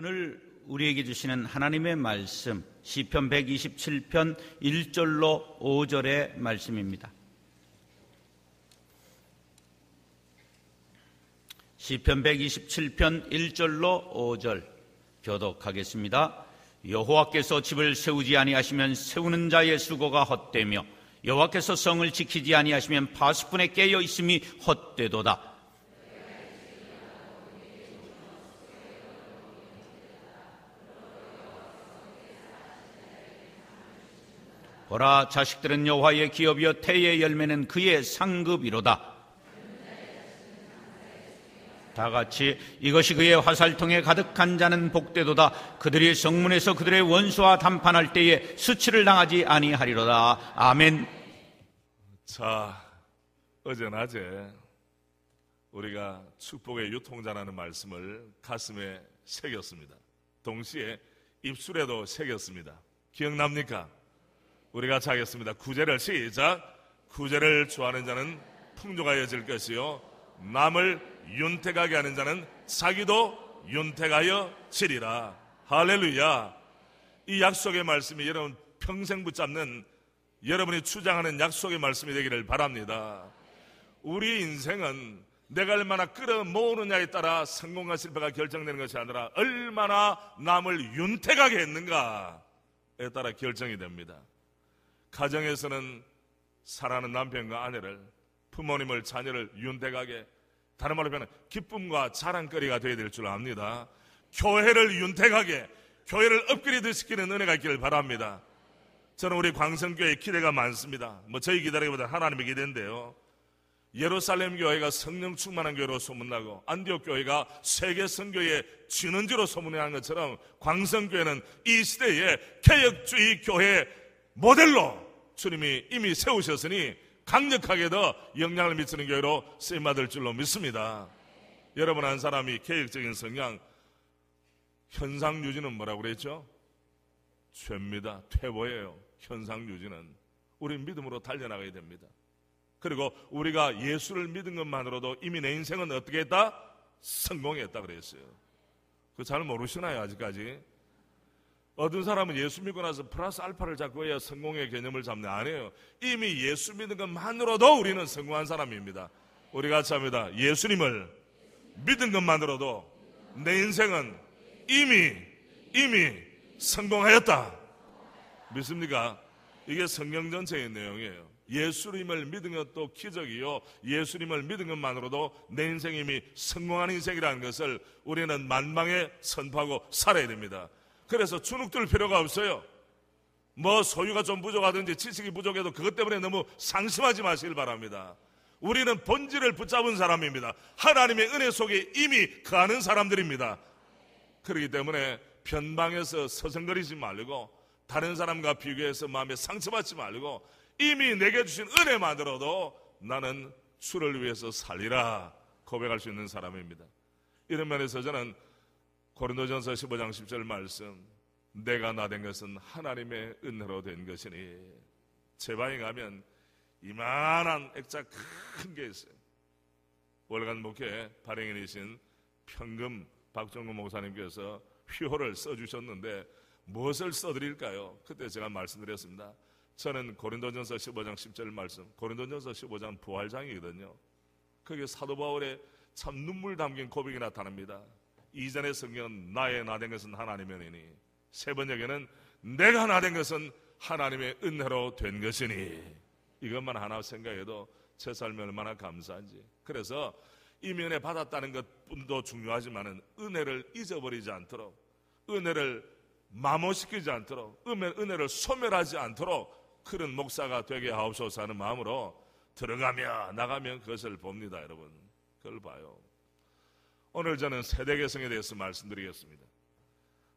오늘 우리에게 주시는 하나님의 말씀, 시편 127편 1절로 5절의 말씀입니다. 시편 127편 1절로 5절 교독하겠습니다. 여호와께서 집을 세우지 아니하시면 세우는 자의 수고가 헛되며 여호와께서 성을 지키지 아니하시면 파수꾼에 깨어 있음이 헛되도다. 보라, 자식들은 여호와의 기업이요 태의 열매는 그의 상급이로다. 다같이 이것이 그의 화살통에 가득한 자는 복되도다. 그들이 성문에서 그들의 원수와 담판할 때에 수치를 당하지 아니하리로다. 아멘. 자, 어제 낮에 우리가 축복의 유통자라는 말씀을 가슴에 새겼습니다. 동시에 입술에도 새겼습니다. 기억납니까? 우리가 자겠습니다. 구제를 시작. 구제를 좋아하는 자는 풍족하여질 것이요 남을 윤택하게 하는 자는 자기도 윤택하여 지리라. 할렐루야. 이 약속의 말씀이 여러분 평생 붙잡는, 여러분이 주장하는 약속의 말씀이 되기를 바랍니다. 우리 인생은 내가 얼마나 끌어모으느냐에 따라 성공과 실패가 결정되는 것이 아니라 얼마나 남을 윤택하게 했는가에 따라 결정이 됩니다. 가정에서는 사랑하는 남편과 아내를, 부모님을, 자녀를 윤택하게, 다른 말로 하면 기쁨과 자랑거리가 되어야 될 줄 압니다. 교회를 윤택하게, 교회를 업그레이드 시키는 은혜가 있기를 바랍니다. 저는 우리 광성교회에 기대가 많습니다. 저희 기대라기보다 하나님의 기대인데요, 예루살렘 교회가 성령 충만한 교회로 소문나고 안디옥 교회가 세계 선교의 진원지로 소문난 것처럼 광성교회는 이 시대의 개혁주의 교회 모델로 주님이 이미 세우셨으니 강력하게 더 영향을 미치는 교회로 쓰임받을 줄로 믿습니다. 여러분 한 사람이 개혁적인 성향, 현상유지는 뭐라고 그랬죠? 죄입니다. 퇴보예요. 현상유지는 우리 믿음으로 달려나가야 됩니다. 그리고 우리가 예수를 믿은 것만으로도 이미 내 인생은 어떻게 했다? 성공했다 그랬어요. 그거 잘 모르시나요 아직까지? 어떤 사람은 예수 믿고 나서 플러스 알파를 잡고 해야 성공의 개념을 잡네. 아니에요. 이미 예수 믿는 것만으로도 우리는 성공한 사람입니다. 우리 같이 합니다. 예수님을 믿은 것만으로도 내 인생은 이미 성공하였다. 믿습니까? 이게 성경 전체의 내용이에요. 예수님을 믿은 것도 기적이요, 예수님을 믿은 것만으로도 내 인생이 이미 성공한 인생이라는 것을 우리는 만방에 선포하고 살아야 됩니다. 그래서 주눅들 필요가 없어요. 소유가 좀 부족하든지 지식이 부족해도 그것 때문에 너무 상심하지 마시길 바랍니다. 우리는 본질을 붙잡은 사람입니다. 하나님의 은혜 속에 이미 거하는 사람들입니다. 그렇기 때문에 변방에서 서성거리지 말고, 다른 사람과 비교해서 마음에 상처받지 말고, 이미 내게 주신 은혜만으로도 나는 주를 위해서 살리라 고백할 수 있는 사람입니다. 이런 면에서 저는 고린도전서 15장 10절 말씀, 내가 나 된 것은 하나님의 은혜로 된 것이니. 제 방에 가면 이만한 액자 큰 게 있어요. 월간 목회 발행인이신 평금 박정구 목사님께서 휘호를 써주셨는데 무엇을 써드릴까요? 그때 제가 말씀드렸습니다. 저는 고린도전서 15장 10절 말씀, 고린도전서 15장 부활장이거든요. 거기에 사도 바울의 참 눈물 담긴 고백이 나타납니다. 이전의 성경은 나의 나 된 것은 하나님의 은혜니, 세 번역에는 내가 나 된 것은 하나님의 은혜로 된 것이니. 이것만 하나 생각해도 제 삶이 얼마나 감사한지. 그래서 이미 은혜 받았다는 것뿐도 중요하지만 은혜를 잊어버리지 않도록, 은혜를 마모시키지 않도록, 은혜를 소멸하지 않도록 그런 목사가 되게 하옵소서 하는 마음으로 들어가며 나가면 그것을 봅니다. 여러분 그걸 봐요. 오늘 저는 세대 개성에 대해서 말씀드리겠습니다.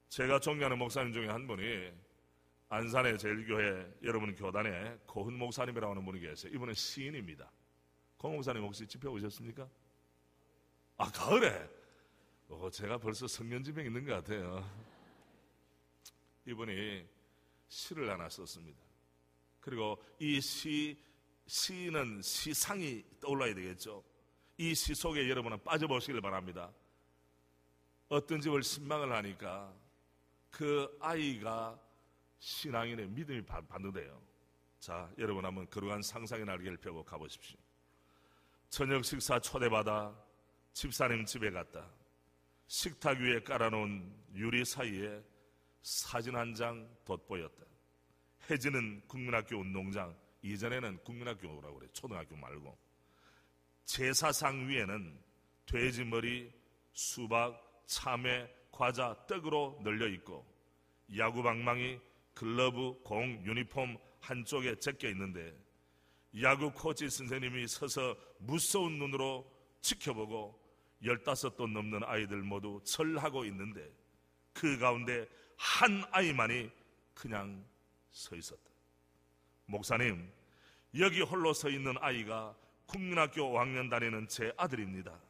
제가 존경하는 목사님 중에 한 분이 안산의 제일교회 여러분 교단에 고훈 목사님이라고 하는 분이 계세요. 이분은 시인입니다. 고 목사님 혹시 집회 오셨습니까? 가을에? 제가 벌써 성년지병 있는 것 같아요. 이분이 시를 하나 썼습니다. 그리고 이 시는 시상이 떠올라야 되겠죠. 이 시 속에 여러분은 빠져보시길 바랍니다. 어떤 집을 신방을 하니까 그 아이가 신앙인의 믿음이 받는데요. 자, 여러분 한번 거룩한 상상의 날개를 펴고 가보십시오. 저녁 식사 초대받아 집사님 집에 갔다. 식탁 위에 깔아놓은 유리 사이에 사진 한 장 돋보였다. 해지는 국민학교 운동장, 이전에는 국민학교라고 그래, 초등학교 말고. 제사상 위에는 돼지머리, 수박, 참외, 과자, 떡으로 널려 있고 야구 방망이, 글러브, 공, 유니폼 한쪽에 제껴 있는데 야구 코치 선생님이 서서 무서운 눈으로 지켜보고 15도 넘는 아이들 모두 절하고 있는데 그 가운데 한 아이만이 그냥 서 있었다. 목사님, 여기 홀로 서 있는 아이가 국민학교 5학년 다니는 제 아들입니다.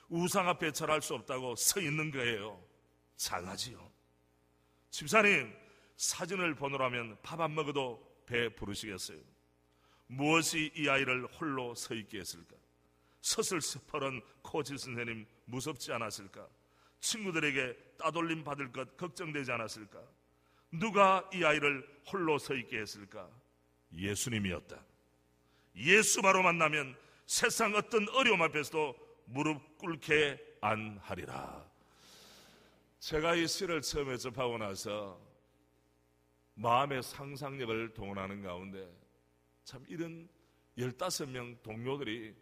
우상 앞에 절할 수 없다고 서 있는 거예요. 장하지요. 집사님, 사진을 보느라면 밥 안 먹어도 배 부르시겠어요? 무엇이 이 아이를 홀로 서 있게 했을까? 서슬퍼런 코치 선생님 무섭지 않았을까? 친구들에게 따돌림 받을 것 걱정되지 않았을까? 누가 이 아이를 홀로 서 있게 했을까? 예수님이었다. 예수 바로 만나면 세상 어떤 어려움 앞에서도 무릎 꿇게 안 하리라. 제가 이 시를 처음에 접하고 나서 마음의 상상력을 동원하는 가운데 참 이런 15명 동료들이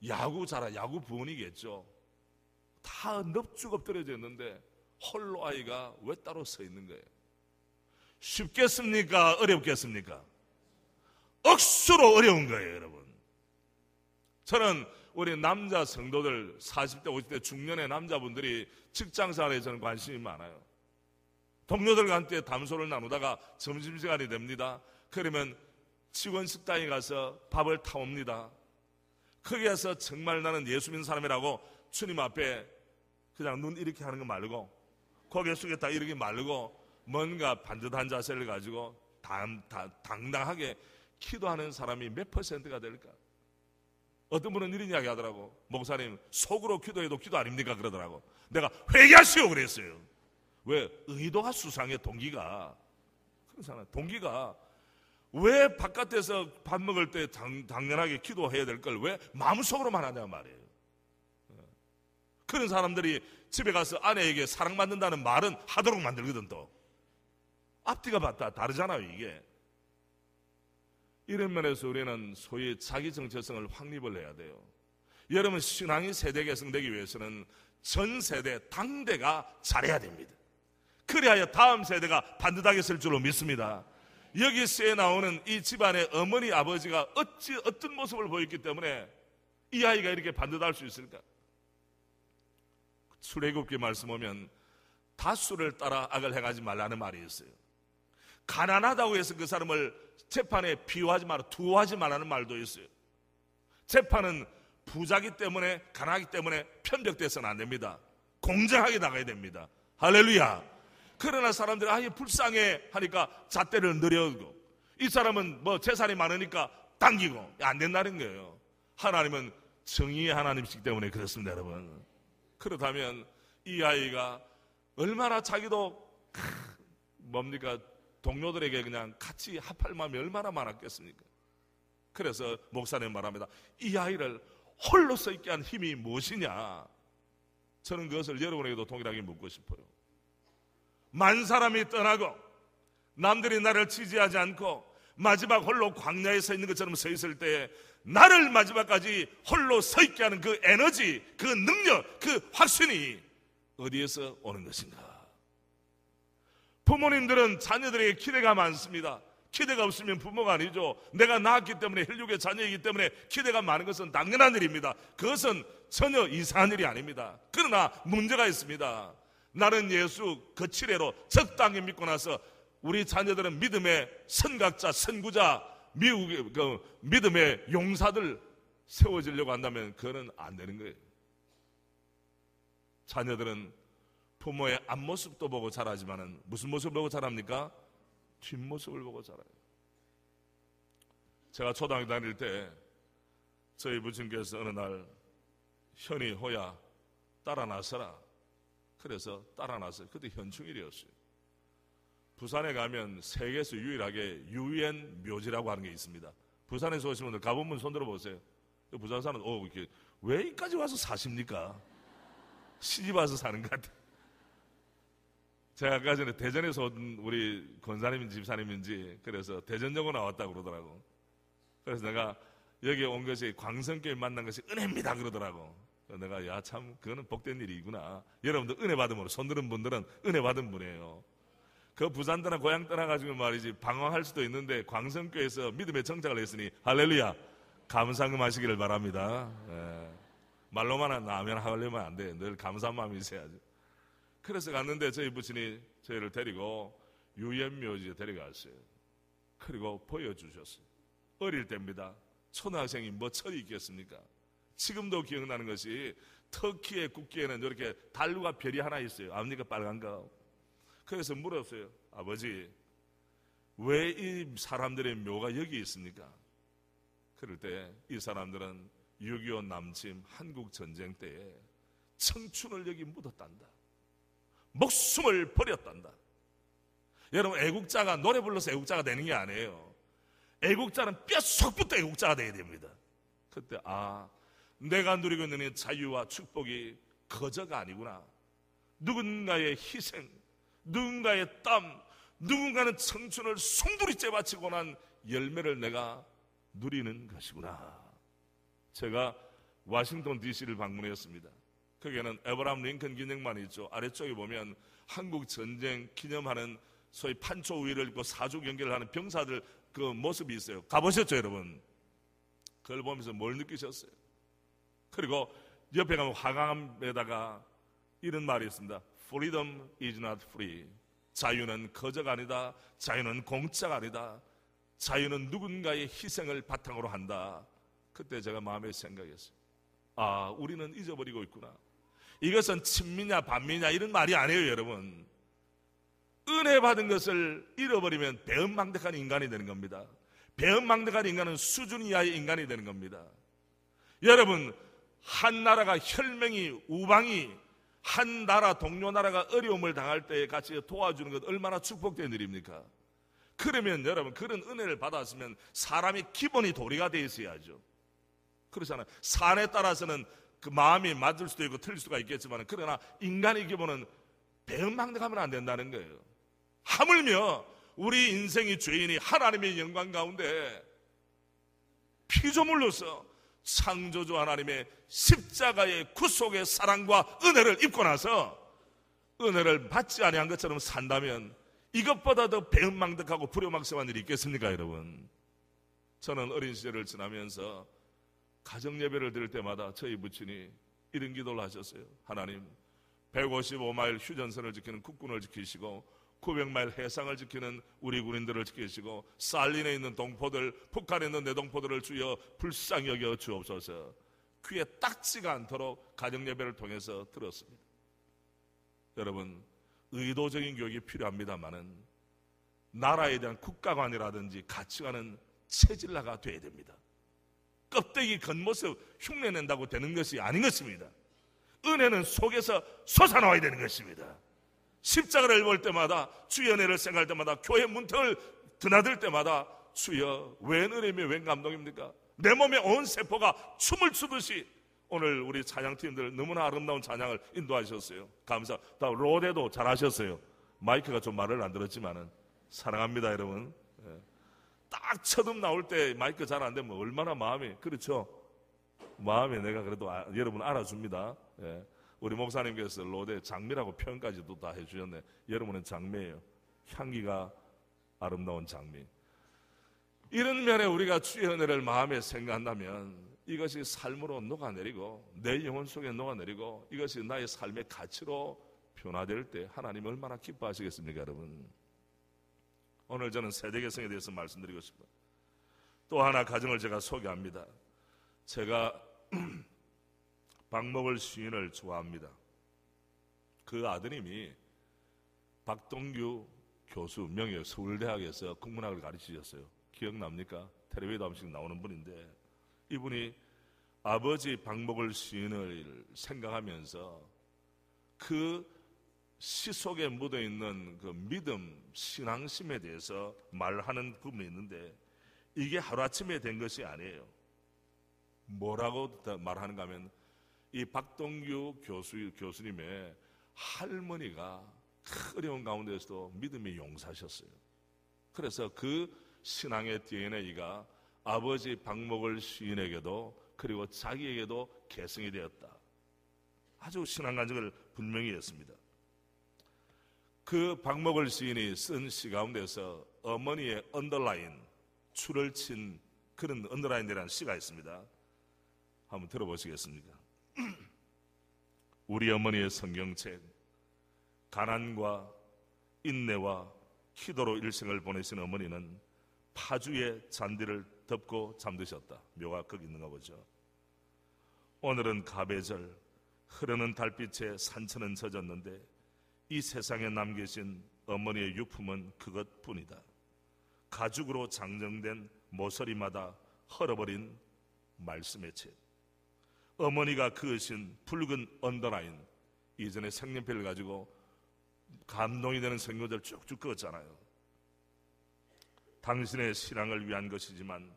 야구 부원이겠죠. 다 넙죽 엎드려져 있는데 홀로 아이가 왜 따로 서 있는 거예요? 쉽겠습니까? 어렵겠습니까? 억수로 어려운 거예요, 여러분. 저는 우리 남자 성도들 40대 50대 중년의 남자분들이 직장생활에 저는 관심이 많아요. 동료들과 함께 담소를 나누다가 점심시간이 됩니다. 그러면 직원 식당에 가서 밥을 타옵니다. 거기에서 정말 나는 예수 믿는 사람이라고 주님 앞에 그냥 눈 이렇게 하는 거 말고 고개 숙였다 이렇게 말고 뭔가 반듯한 자세를 가지고 당당하게 기도하는 사람이 몇 %가 될까? 어떤 분은 이런 이야기 하더라고. 목사님, 속으로 기도해도 기도 아닙니까? 그러더라고. 내가 회개하시오 그랬어요. 왜? 의도가 수상해. 동기가 왜 바깥에서 밥 먹을 때 당연하게 기도해야 될 걸 왜 마음속으로만 하냐 말이에요. 그런 사람들이 집에 가서 아내에게 사랑받는다는 말은 하도록 만들거든. 또 앞뒤가 다르잖아요. 이게 이런 면에서 우리는 소위 자기 정체성을 확립을 해야 돼요. 여러분, 신앙이 세대 개성되기 위해서는 전 세대 당대가 잘해야 됩니다. 그래야 다음 세대가 반듯하게 설 줄로 믿습니다. 여기 시에 나오는 이 집안의 어머니 아버지가 어떤 모습을 보였기 때문에 이 아이가 이렇게 반듯할 수 있을까? 출애굽기 말씀 보면 다수를 따라 악을 행하지 말라는 말이 있어요. 가난하다고 해서 그 사람을 재판에 비유하지 마라, 두어하지 말라는 말도 있어요. 재판은 부자기 때문에 가난하기 때문에 편벽돼서는 안 됩니다. 공정하게 나가야 됩니다. 할렐루야. 그러나 사람들이 아예 불쌍해 하니까 잣대를 늘려고, 이 사람은 뭐 재산이 많으니까 당기고, 안 된다는 거예요. 하나님은 정의의 하나님이시기 때문에 그렇습니다, 여러분. 그렇다면 이 아이가 얼마나 자기도 뭡니까? 동료들에게 그냥 같이 합할 마음이 얼마나 많았겠습니까? 그래서 목사님 말합니다. 이 아이를 홀로 서 있게 한 힘이 무엇이냐? 저는 그것을 여러분에게도 동일하게 묻고 싶어요. 만 사람이 떠나고 남들이 나를 지지하지 않고 마지막 홀로 광야에 서 있는 것처럼 서 있을 때 나를 마지막까지 홀로 서 있게 하는 그 에너지, 그 능력, 그 확신이 어디에서 오는 것인가? 부모님들은 자녀들에게 기대가 많습니다. 기대가 없으면 부모가 아니죠. 내가 낳았기 때문에, 혈육의 자녀이기 때문에 기대가 많은 것은 당연한 일입니다. 그것은 전혀 이상한 일이 아닙니다. 그러나 문제가 있습니다. 나는 예수 거칠애로 적당히 믿고 나서 우리 자녀들은 믿음의 선각자, 선구자, 믿음의 용사들 세워지려고 한다면 그거는 안 되는 거예요. 자녀들은 부모의 앞모습도 보고 자라지만은 무슨 모습을 보고 자랍니까? 뒷모습을 보고 자라요. 제가 초등학교 다닐 때 저희 부친께서 어느 날 현이, 호야 따라 나서라, 그래서 따라 나섰어요. 그때 현충일이었어요. 부산에 가면 세계에서 유일하게 유엔 묘지라고 하는 게 있습니다. 부산에서 오신 분들 가보면 손 들어보세요. 부산 사람은 이렇게 왜 여기까지 와서 사십니까? 시집 와서 사는 것 같아요. 제가 아까 전에 대전에서 온 우리 권사님인지 집사님인지 그래서 대전여고 나왔다고 그러더라고. 그래서 내가 여기 온 것이 광성교회 만난 것이 은혜입니다 그러더라고. 그래서 내가 야 참 그거는 복된 일이구나. 여러분들 은혜 받은 분으로 손 드는 분들은 은혜 받은 분이에요. 그 부산 떠나 고향 떠나가지고 말이지 방황할 수도 있는데 광성교회에서 믿음의 정착을 했으니 할렐루야 감사금 하시기를 바랍니다. 예. 말로만 하면 하려면 안 돼. 늘 감사한 마음이 있어야지. 그래서 갔는데 저희 부친이 저희를 데리고 유엔묘지에 데려갔어요. 그리고 보여주셨어요. 어릴 때입니다. 초등학생이 뭐 철이 있겠습니까? 지금도 기억나는 것이 터키의 국기에는 이렇게 달과 별이 하나 있어요. 압니까? 빨간 거. 그래서 물었어요. 아버지 왜 이 사람들의 묘가 여기 있습니까? 그럴 때 이 사람들은 6.25 남침 한국전쟁 때에 청춘을 여기 묻었단다. 목숨을 버렸단다. 여러분 애국자가 노래 불러서 애국자가 되는 게 아니에요. 애국자는 뼛속부터 애국자가 돼야 됩니다. 그때 내가 누리고 있는 이 자유와 축복이 거저가 아니구나. 누군가의 희생, 누군가의 땀, 누군가는 청춘을 송두리째 바치고 난 열매를 내가 누리는 것이구나. 제가 워싱턴 DC를 방문했습니다. 거기에는 에브라함 링컨 기념관이 있죠. 아래쪽에 보면 한국 전쟁 기념하는 소위 판초 우위를 입고 사주 경계를 하는 병사들 그 모습이 있어요. 가보셨죠 여러분? 그걸 보면서 뭘 느끼셨어요? 그리고 옆에 가면 화강암에다가 이런 말이 있습니다. Freedom is not free. 자유는 거저가 아니다. 자유는 공짜가 아니다. 자유는 누군가의 희생을 바탕으로 한다. 그때 제가 마음에 생각했어요. 우리는 잊어버리고 있구나. 이것은 친미냐 반미냐 이런 말이 아니에요 여러분. 은혜 받은 것을 잃어버리면 배은망덕한 인간이 되는 겁니다. 배은망덕한 인간은 수준 이하의 인간이 되는 겁니다. 여러분 한 나라가 혈맹이 우방이 한 나라 동료 나라가 어려움을 당할 때 같이 도와주는 것 얼마나 축복된 일입니까? 그러면 여러분 그런 은혜를 받았으면 사람이 기본이 도리가 되어 있어야죠. 그렇잖아요. 산에 따라서는 그 마음이 맞을 수도 있고 틀릴 수가 있겠지만 그러나 인간의 기본은 배은망덕하면 안 된다는 거예요. 하물며 우리 인생의 죄인이 하나님의 영광 가운데 피조물로서 창조주 하나님의 십자가의 구속의 사랑과 은혜를 입고 나서 은혜를 받지 아니한 것처럼 산다면 이것보다 더 배은망덕하고 불효막심한 일이 있겠습니까 여러분? 저는 어린 시절을 지나면서 가정예배를 드릴 때마다 저희 부친이 이런 기도를 하셨어요. 하나님 155마일 휴전선을 지키는 국군을 지키시고 900마일 해상을 지키는 우리 군인들을 지키시고 살린에 있는 동포들, 북한에 있는 내동포들을 주여 불쌍히 여겨 주옵소서. 귀에 딱지가 않도록 가정예배를 통해서 들었습니다. 여러분 의도적인 교육이 필요합니다만은 나라에 대한 국가관이라든지 가치관은 체질화가 돼야 됩니다. 껍데기 겉모습 흉내낸다고 되는 것이 아닌 것입니다. 은혜는 속에서 솟아나와야 되는 것입니다. 십자가를 볼 때마다 주의 은혜를 생각할 때마다 교회 문턱을 드나들 때마다 주여 웬 은혜며 웬 감동입니까? 내 몸의 온 세포가 춤을 추듯이 오늘 우리 찬양팀들 너무나 아름다운 찬양을 인도하셨어요. 감사합니다. 로데도 잘하셨어요. 마이크가 좀 말을 안 들었지만은 사랑합니다 여러분. 딱 처음 나올 때 마이크 잘 안 되면 얼마나 마음이 그렇죠? 마음에 내가 그래도 여러분 알아줍니다. 우리 목사님께서 로데 장미라고 표현까지도 다 해주셨네. 여러분은 장미예요. 향기가 아름다운 장미. 이런 면에 우리가 주의 은혜를 마음에 생각한다면 이것이 삶으로 녹아내리고 내 영혼 속에 녹아내리고 이것이 나의 삶의 가치로 변화될 때 하나님 얼마나 기뻐하시겠습니까 여러분? 오늘 저는 세대개성에 대해서 말씀드리고 싶어요. 또 하나 가정을 제가 소개합니다. 제가 박목을 시인을 좋아합니다. 그 아드님이 박동규 교수 명예 서울대학에서 국문학을 가르치셨어요. 기억납니까? 텔레비도 한 번씩 나오는 분인데 이분이 아버지 박목을 시인을 생각하면서 그 시 속에 묻어있는 그 믿음, 신앙심에 대해서 말하는 부분이 있는데 이게 하루아침에 된 것이 아니에요. 뭐라고 말하는가 하면 이 박동규 교수님의 할머니가 어려운 가운데서도 믿음의 용사셨어요. 그래서 그 신앙의 DNA가 아버지 박목을 시인에게도 그리고 자기에게도 계승이 되었다. 아주 신앙 간증을 분명히 했습니다. 그 박목을 시인이 쓴 시 가운데서 어머니의 언더라인, 줄을 친 그런 언더라인이라는 시가 있습니다. 한번 들어보시겠습니까? 우리 어머니의 성경책, 가난과 인내와 기도로 일생을 보내신 어머니는 파주의 잔디를 덮고 잠드셨다. 묘가 거기 있는가 보죠. 오늘은 가배절, 흐르는 달빛에 산천은 젖었는데 이 세상에 남기신 어머니의 유품은 그것뿐이다. 가죽으로 장정된 모서리마다 헐어버린 말씀의 책. 어머니가 그으신 붉은 언더라인, 이전에 색연필을 가지고 감동이 되는 성경들 쭉쭉 그었잖아요. 당신의 신앙을 위한 것이지만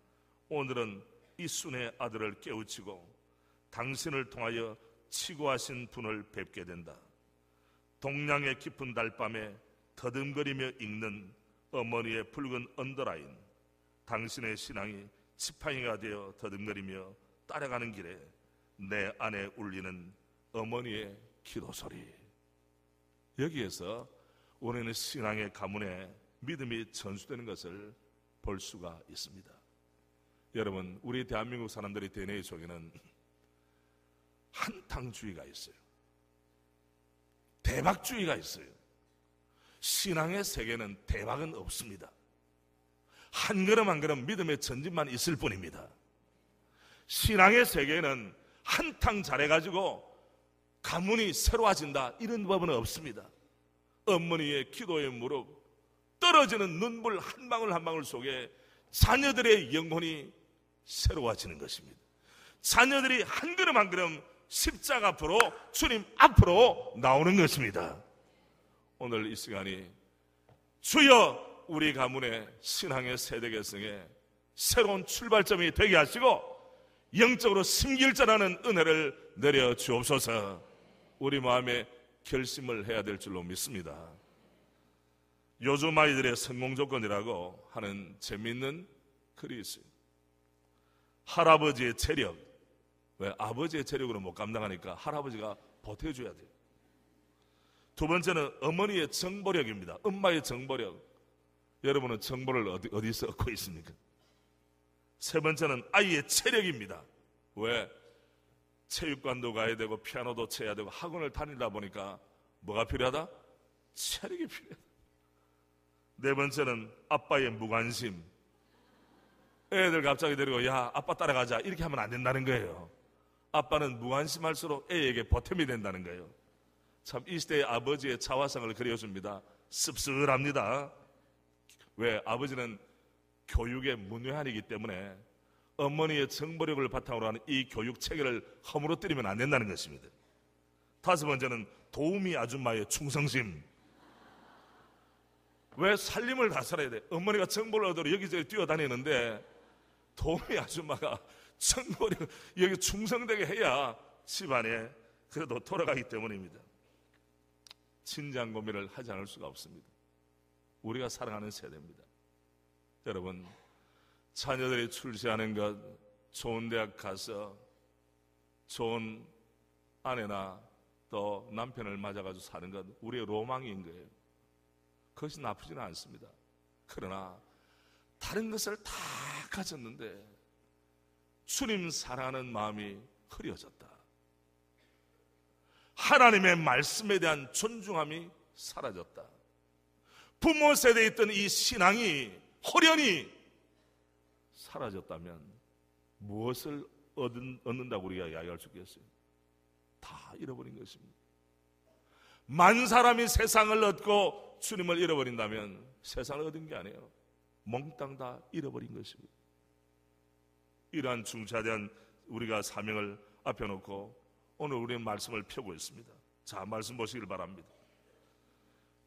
오늘은 이 순의 아들을 깨우치고 당신을 통하여 치고하신 분을 뵙게 된다. 동양의 깊은 달밤에 더듬거리며 읽는 어머니의 붉은 언더라인, 당신의 신앙이 지팡이가 되어 더듬거리며 따라가는 길에 내 안에 울리는 어머니의 기도 소리. 여기에서 우리는 신앙의 가문에 믿음이 전수되는 것을 볼 수가 있습니다. 여러분, 우리 대한민국 사람들의 DNA 속에는 한탕주의가 있어요. 대박주의가 있어요. 신앙의 세계는 대박은 없습니다. 한 걸음 한 걸음 믿음의 전진만 있을 뿐입니다. 신앙의 세계는 한탕 잘해가지고 가문이 새로워진다, 이런 법은 없습니다. 어머니의 기도의 무릎, 떨어지는 눈물 한 방울 한 방울 속에 자녀들의 영혼이 새로워지는 것입니다. 자녀들이 한 걸음 한 걸음 십자가 앞으로, 주님 앞으로 나오는 것입니다. 오늘 이 시간이 주여 우리 가문의 신앙의 세대 개성에 새로운 출발점이 되게 하시고 영적으로 심길전하는 은혜를 내려 주옵소서. 우리 마음에 결심을 해야 될 줄로 믿습니다. 요즘 아이들의 성공 조건이라고 하는 재미있는 글이 있어요. 할아버지의 체력. 왜? 아버지의 체력으로 못 감당하니까 할아버지가 보태줘야 돼요. 두 번째는 어머니의 정보력입니다. 엄마의 정보력. 여러분은 정보를 어디서 얻고 있습니까? 세 번째는 아이의 체력입니다. 왜? 체육관도 가야 되고 피아노도 쳐야 되고 학원을 다니다 보니까 뭐가 필요하다? 체력이 필요하다. 네 번째는 아빠의 무관심. 애들 갑자기 데리고 야 아빠 따라가자 이렇게 하면 안 된다는 거예요. 아빠는 무관심할수록 애에게 보탬이 된다는 거예요. 참 이 시대의 아버지의 자화상을 그려줍니다. 씁쓸합니다. 왜? 아버지는 교육의 문외한이기 때문에 어머니의 정보력을 바탕으로 하는 이 교육 체계를 허물어뜨리면 안 된다는 것입니다. 다섯 번째는 도우미 아줌마의 충성심. 왜? 살림을 다 살아야 돼. 어머니가 정보를 얻으러 여기저기 뛰어다니는데 도우미 아줌마가 정보력 여기 충성되게 해야 집안에 그래도 돌아가기 때문입니다. 진지한 고민을 하지 않을 수가 없습니다. 우리가 사랑하는 세대입니다. 여러분, 자녀들이 출세하는 것, 좋은 대학 가서 좋은 아내나 또 남편을 맞아가지고 사는 것, 우리의 로망인 거예요. 그것이 나쁘지는 않습니다. 그러나 다른 것을 다 가졌는데 주님 사랑하는 마음이 흐려졌다. 하나님의 말씀에 대한 존중함이 사라졌다. 부모 세대에 있던 이 신앙이 호련히 사라졌다면 무엇을 얻는다고 우리가 이야기할 수 있겠어요? 다 잃어버린 것입니다. 만 사람이 세상을 얻고 주님을 잃어버린다면 세상을 얻은 게 아니에요. 몽땅 다 잃어버린 것입니다. 이러한 중차대한 우리가 사명을 앞에 놓고 오늘 우리는 말씀을 펴고 있습니다. 자, 말씀 보시길 바랍니다.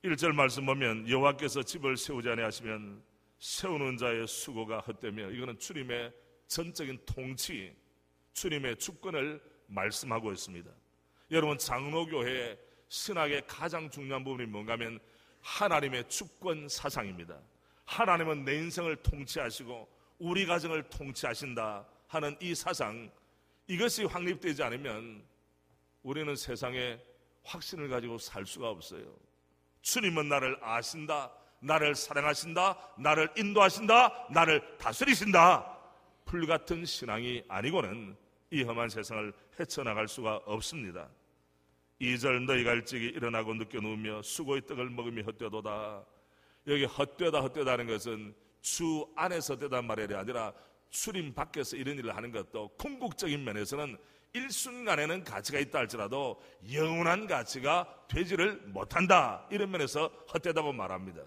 1절 말씀 보면 여호와께서 집을 세우지 아니하시면 세우는 자의 수고가 헛되며, 이거는 주님의 전적인 통치, 주님의 주권을 말씀하고 있습니다. 여러분, 장로교회의 신학의 가장 중요한 부분이 뭔가 하면 하나님의 주권 사상입니다. 하나님은 내 인생을 통치하시고 우리 가정을 통치하신다 하는 이 사상, 이것이 확립되지 않으면 우리는 세상에 확신을 가지고 살 수가 없어요. 주님은 나를 아신다, 나를 사랑하신다, 나를 인도하신다, 나를 다스리신다. 불같은 신앙이 아니고는 이 험한 세상을 헤쳐나갈 수가 없습니다. 2절 너희가 일찍이 일어나고 늦게 누우며 수고의 떡을 먹으며 헛되도다. 여기 헛되다 하는 것은 주 안에서 되단 말이 아니라 주님 밖에서 이런 일을 하는 것도 궁극적인 면에서는 일순간에는 가치가 있다 할지라도 영원한 가치가 되지를 못한다, 이런 면에서 헛되다고 말합니다.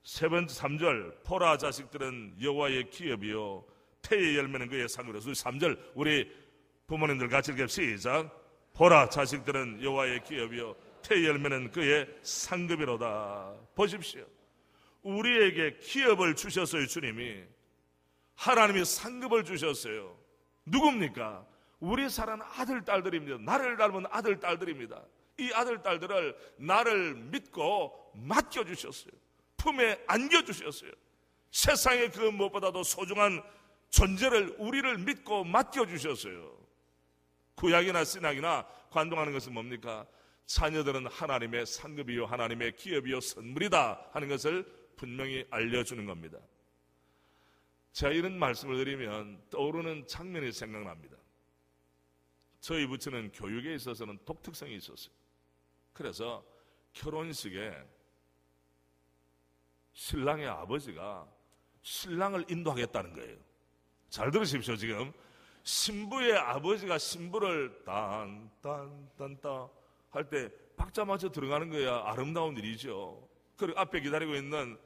세 번째 3절 보라 자식들은 여호와의 기업이요 태의 열매는 그의 상급이라. 3절 우리 부모님들 같이 읽게 시작. 보라 자식들은 여호와의 기업이요 태의 열매는 그의 상급이로다. 보십시오, 우리에게 기업을 주셨어요. 주님이, 하나님이 상급을 주셨어요. 누굽니까? 우리 사랑하는 아들 딸들입니다. 나를 닮은 아들 딸들입니다. 이 아들 딸들을 나를 믿고 맡겨주셨어요. 품에 안겨주셨어요. 세상에 그 무엇보다도 소중한 존재를, 우리를 믿고 맡겨주셨어요. 구약이나 신약이나 관동하는 것은 뭡니까? 자녀들은 하나님의 상급이요 하나님의 기업이요 선물이다 하는 것을 분명히 알려주는 겁니다. 제가 이런 말씀을 드리면 떠오르는 장면이 생각납니다. 저희 부처는 교육에 있어서는 독특성이 있었어요. 그래서 결혼식에 신랑의 아버지가 신랑을 인도하겠다는 거예요. 잘 들으십시오. 지금 신부의 아버지가 신부를 딴딴딴딴 할 때 박자 맞춰 들어가는 거야 아름다운 일이죠. 그리고 앞에 기다리고 있는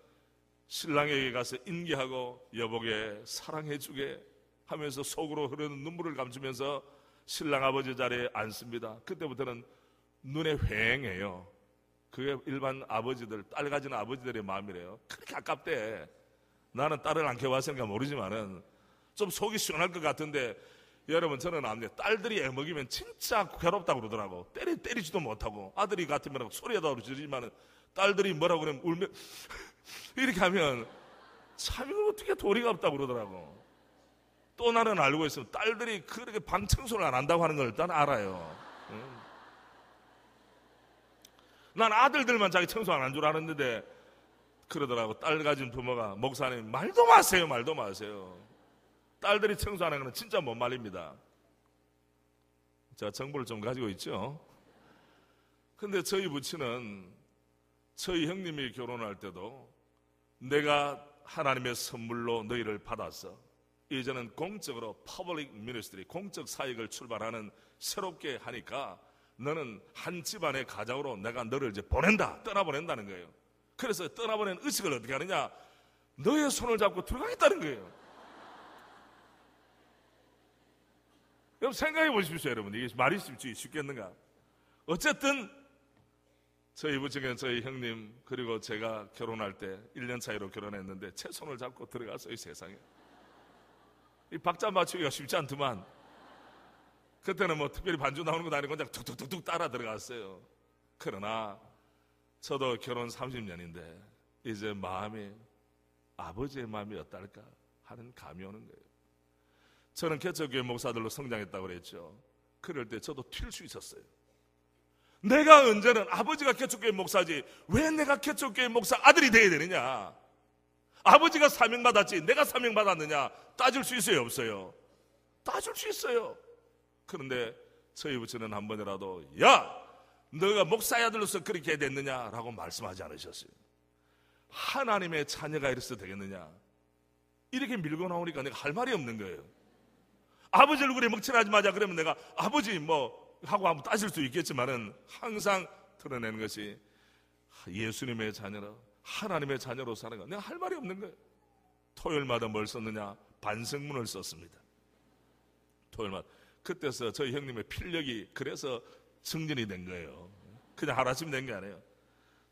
신랑에게 가서 인계하고 여보게 사랑해주게 하면서 속으로 흐르는 눈물을 감추면서 신랑 아버지 자리에 앉습니다. 그때부터는 눈에 휑해요. 그게 일반 아버지들, 딸 가진 아버지들의 마음이래요. 그렇게 아깝대. 나는 딸을 안 키워봤으니까 모르지만은 좀 속이 시원할 것 같은데, 여러분 저는 압니다. 딸들이 애먹이면 진짜 괴롭다고 그러더라고. 때리지도 못하고, 아들이 같으면 소리하다 그러지만은 딸들이 뭐라고 그러면 울면 이렇게 하면 참 이거 어떻게 도리가 없다고 그러더라고. 또 나는 알고 있으면 딸들이 그렇게 방 청소를 안 한다고 하는 걸 일단 알아요. 난 아들들만 자기 청소 안 한 줄 알았는데 그러더라고. 딸 가진 부모가, 목사님 말도 마세요, 말도 마세요. 딸들이 청소하는 건 진짜 못 말립니다. 제가 정보를 좀 가지고 있죠. 근데 저희 부친은 저희 형님이 결혼할 때도 내가 하나님의 선물로 너희를 받았어. 이제는 공적으로 퍼블릭 미니스트리, 공적 사역을 출발하는 새롭게 하니까 너는 한 집안의 가장으로 내가 너를 이제 보낸다, 떠나보낸다는 거예요. 그래서 떠나보낸 의식을 어떻게 하느냐? 너의 손을 잡고 들어가겠다는 거예요. 여러분 생각해 보십시오. 여러분 이게 말이 쉽겠는가? 어쨌든 저희 부친은 저희 형님 그리고 제가 결혼할 때 1년 차이로 결혼했는데 제 손을 잡고 들어갔어요. 이 세상에. 이 박자 맞추기가 쉽지 않더만. 그때는 뭐 특별히 반주 나오는 것도 아니고 그냥 툭툭툭툭 따라 들어갔어요. 그러나 저도 결혼 30년인데 이제 마음이, 아버지의 마음이 어떨까 하는 감이 오는 거예요. 저는 개척교회 목사들로 성장했다고 그랬죠. 그럴 때 저도 튈 수 있었어요. 내가 언제는 아버지가 개척교회 목사지 왜 내가 개척교회 목사 아들이 돼야 되느냐? 아버지가 사명받았지 내가 사명받았느냐? 따질 수 있어요, 없어요? 따질 수 있어요. 그런데 저희 부처는 한 번이라도 야, 너가 목사의 아들로서 그렇게 해야 됐느냐라고 말씀하지 않으셨어요. 하나님의 자녀가 이래서 되겠느냐? 이렇게 밀고 나오니까 내가 할 말이 없는 거예요. 아버지 얼굴에 먹칠하지 마자 그러면 내가 아버지 뭐 하고 한번 따질 수 있겠지만은 항상 드러내는 것이 예수님의 자녀로, 하나님의 자녀로 사는 거. 내가 할 말이 없는 거예요. 토요일마다 뭘 썼느냐? 반성문을 썼습니다. 토요일마다. 그때서 저희 형님의 필력이 그래서 승진이 된 거예요. 그냥 하루아침에 된 게 아니에요.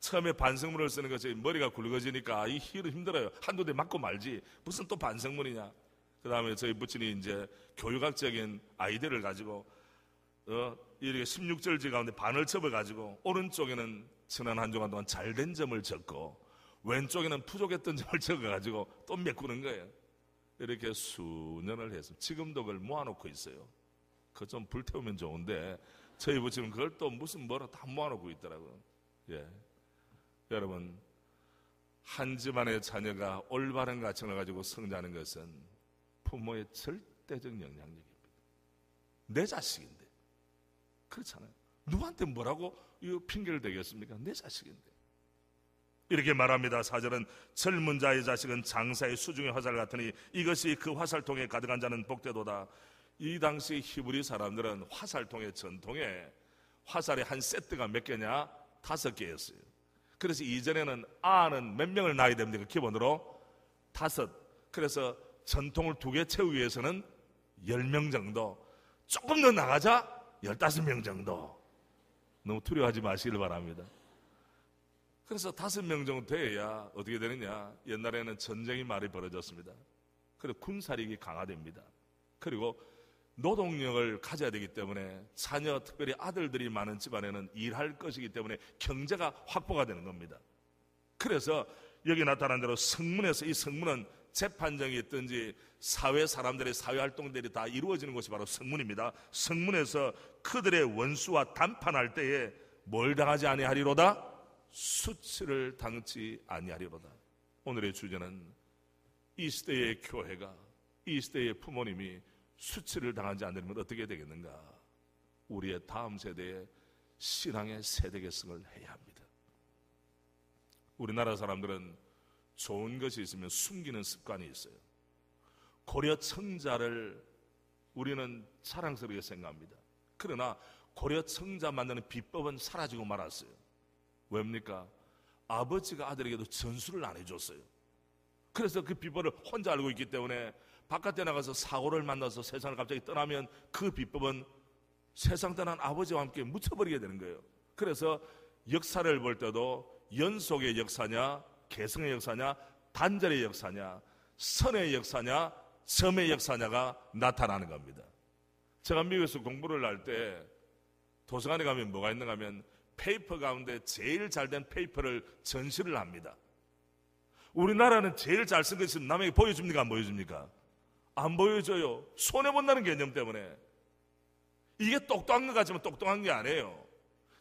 처음에 반성문을 쓰는 것이 머리가 굵어지니까 이 힘들어요. 한두 대 맞고 말지 무슨 또 반성문이냐. 그 다음에 저희 부친이 이제 교육학적인 아이디어를 가지고 이렇게 16절지 가운데 반을 접어가지고 오른쪽에는 지난 한 주간 동안 잘된 점을 적고 왼쪽에는 부족했던 점을 적어가지고 또 메꾸는 거예요. 이렇게 수년을 해서 지금도 그걸 모아놓고 있어요. 그거 좀 불태우면 좋은데 저희 부친은 그걸 또 무슨 뭐라 다 모아놓고 있더라고요. 예. 여러분, 한 집안의 자녀가 올바른 가치를 가지고 성장하는 것은 부모의 절대적 영향력입니다. 내 자식인데 그렇잖아요. 누구한테 뭐라고 이거 핑계를 대겠습니까? 내 자식인데. 이렇게 말합니다. 4절은 젊은 자의 자식은 장사의 수중의 화살 같으니 이것이 그 화살통에 가득한 자는 복되도다. 이 당시 히브리 사람들은 화살통의 전통에 화살의 한 세트가 몇 개냐? 5개였어요. 그래서 이전에는 아는 몇 명을 낳아야 됩니까? 기본으로 5. 그래서 전통을 2개 채우기 위해서는 10명 정도, 조금 더 나가자 15명 정도. 너무 두려워하지 마시길 바랍니다. 그래서 5명 정도 돼야 어떻게 되느냐? 옛날에는 전쟁이 많이 벌어졌습니다. 그리고 군사력이 강화됩니다. 그리고 노동력을 가져야 되기 때문에 자녀, 특별히 아들들이 많은 집안에는 일할 것이기 때문에 경제가 확보가 되는 겁니다. 그래서 여기 나타난 대로 성문에서, 이 성문은 재판정이 있든지 사회 사람들의 사회활동들이 다 이루어지는 곳이 바로 성문입니다. 성문에서 그들의 원수와 담판할 때에 뭘 당하지 아니하리로다? 수치를 당치 아니하리로다. 오늘의 주제는 이 시대의 교회가, 이 시대의 부모님이 수치를 당하지 않으면 어떻게 되겠는가? 우리의 다음 세대의 신앙의 세대계승을 해야 합니다. 우리나라 사람들은 좋은 것이 있으면 숨기는 습관이 있어요. 고려 청자를 우리는 자랑스럽게 생각합니다. 그러나 고려 청자 만드는 비법은 사라지고 말았어요. 왜입니까? 아버지가 아들에게도 전수를 안 해줬어요. 그래서 그 비법을 혼자 알고 있기 때문에 바깥에 나가서 사고를 만나서 세상을 갑자기 떠나면 그 비법은 세상 떠난 아버지와 함께 묻혀버리게 되는 거예요. 그래서 역사를 볼 때도 연속의 역사냐, 개성의 역사냐, 단절의 역사냐, 선의 역사냐, 점의 역사냐가 나타나는 겁니다. 제가 미국에서 공부를 할 때 도서관에 가면 뭐가 있는가 하면 페이퍼 가운데 제일 잘된 페이퍼를 전시를 합니다. 우리나라는 제일 잘 쓴 것이 남에게 보여줍니까? 안 보여줍니까? 안 보여줘요. 손해본다는 개념 때문에. 이게 똑똑한 것 같지만 똑똑한 게 아니에요.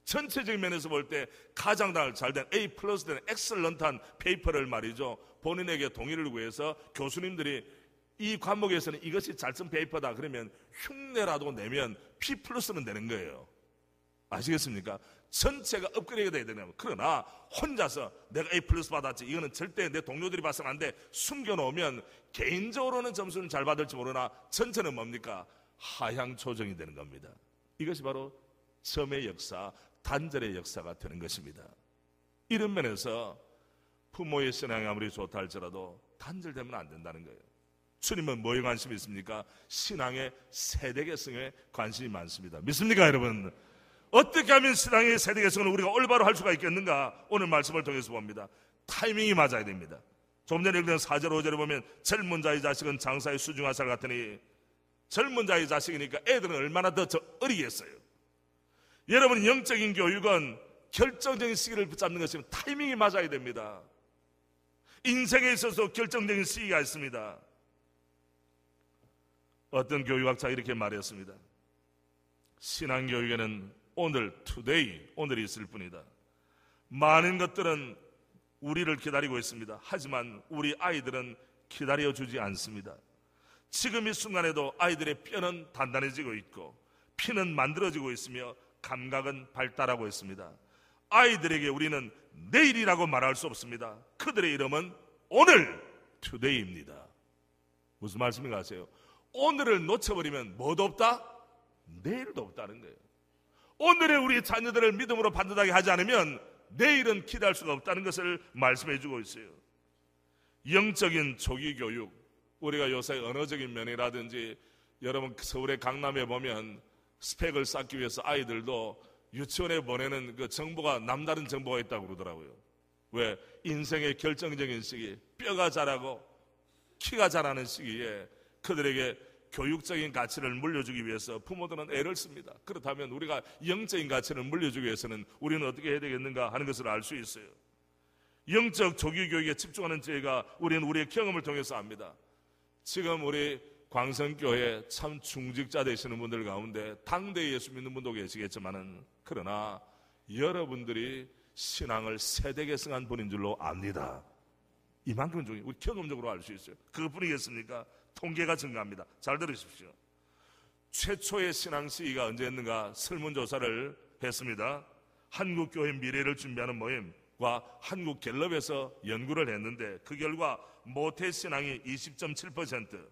전체적인 면에서 볼 때 가장 잘된 A+ 된 엑셀런트한 페이퍼를 말이죠, 본인에게 동의를 구해서 교수님들이 이 과목에서는 이것이 잘 쓴 페이퍼다 그러면 흉내라도 내면 P+는 되는 거예요. 아시겠습니까? 전체가 업그레이드 돼야 되는 거예요. 그러나 혼자서 내가 A+ 받았지, 이거는 절대 내 동료들이 봐서는 안 돼, 숨겨놓으면 개인적으로는 점수는 잘 받을지 모르나 전체는 뭡니까? 하향 조정이 되는 겁니다. 이것이 바로 점의 역사, 단절의 역사가 되는 것입니다. 이런 면에서 부모의 신앙이 아무리 좋다 할지라도 단절되면 안 된다는 거예요. 주님은 뭐에 관심이 있습니까? 신앙의 세대계승에 관심이 많습니다. 믿습니까, 여러분? 어떻게 하면 신앙의 세대계승을 우리가 올바로 할 수가 있겠는가? 오늘 말씀을 통해서 봅니다. 타이밍이 맞아야 됩니다. 조금 전에 읽은 4절 5절에 보면 젊은 자의 자식은 장사의 수중화살 같으니, 젊은 자의 자식이니까 애들은 얼마나 더 어리겠어요. 여러분, 영적인 교육은 결정적인 시기를 붙잡는 것이면 타이밍이 맞아야 됩니다. 인생에 있어서 결정적인 시기가 있습니다. 어떤 교육학자 이렇게 말했습니다. 신앙교육에는 오늘, today, 오늘이 있을 뿐이다. 많은 것들은 우리를 기다리고 있습니다. 하지만 우리 아이들은 기다려주지 않습니다. 지금 이 순간에도 아이들의 뼈는 단단해지고 있고 피는 만들어지고 있으며 감각은 발달하고 있습니다. 아이들에게 우리는 내일이라고 말할 수 없습니다. 그들의 이름은 오늘, today입니다. 무슨 말씀인가 아세요? 오늘을 놓쳐버리면 뭐도 없다? 내일도 없다는 거예요. 오늘의 우리 자녀들을 믿음으로 반듯하게 하지 않으면 내일은 기대할 수가 없다는 것을 말씀해 주고 있어요. 영적인 조기 교육, 우리가 요새 언어적인 면이라든지 여러분 서울의 강남에 보면 스펙을 쌓기 위해서 아이들도 유치원에 보내는 그 정보가 남다른 정보가 있다고 그러더라고요. 왜? 인생의 결정적인 시기, 뼈가 자라고 키가 자라는 시기에 그들에게 교육적인 가치를 물려주기 위해서 부모들은 애를 씁니다. 그렇다면 우리가 영적인 가치를 물려주기 위해서는 우리는 어떻게 해야 되겠는가 하는 것을 알 수 있어요. 영적 조기 교육에 집중하는 저희가 우리는 우리의 경험을 통해서 압니다. 지금 우리 광성교회 참 중직자 되시는 분들 가운데 당대 예수 믿는 분도 계시겠지만은 그러나 여러분들이 신앙을 세대 계승한 분인 줄로 압니다. 이만큼 중에 우리 경험적으로 알 수 있어요. 그것뿐이겠습니까? 통계가 증가합니다. 잘 들으십시오. 최초의 신앙 시기가 언제였는가 설문조사를 했습니다. 한국교회 미래를 준비하는 모임과 한국갤럽에서 연구를 했는데 그 결과 모태신앙이 20.7%,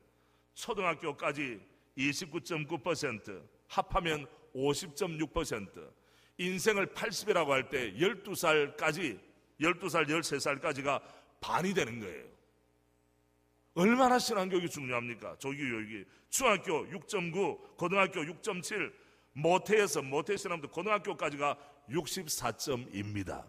초등학교까지 29.9%, 합하면 50.6%, 인생을 80이라고 할 때 12살, 13살까지가 반이 되는 거예요. 얼마나 신앙교육이 중요합니까? 조기교육이. 중학교 6.9, 고등학교 6.7, 모태신앙도 고등학교까지가 64점입니다.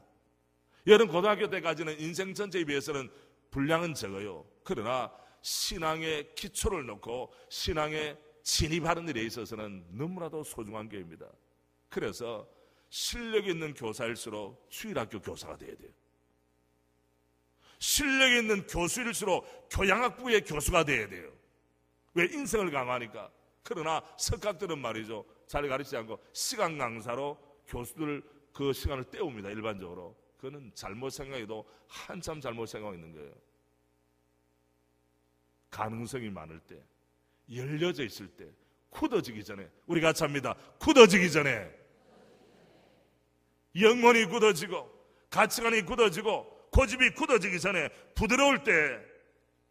여러분 고등학교 때까지는 인생 전체에 비해서는 분량은 적어요. 그러나 신앙의 기초를 놓고 신앙에 진입하는 일에 있어서는 너무나도 소중한 교회입니다. 그래서 실력 있는 교사일수록 주일학교 교사가 돼야 돼요. 실력 있는 교수일수록 교양학부의 교수가 돼야 돼요. 왜? 인생을 강화하니까. 그러나 석학들은 말이죠, 잘 가르치지 않고 시간 강사로 교수들 그 시간을 때웁니다. 일반적으로. 그거는 잘못 생각해도 한참 잘못 생각하고 있는 거예요. 가능성이 많을 때, 열려져 있을 때, 굳어지기 전에, 우리 같이 합니다. 굳어지기 전에, 영혼이 굳어지고 가치관이 굳어지고 고집이 굳어지기 전에 부드러울 때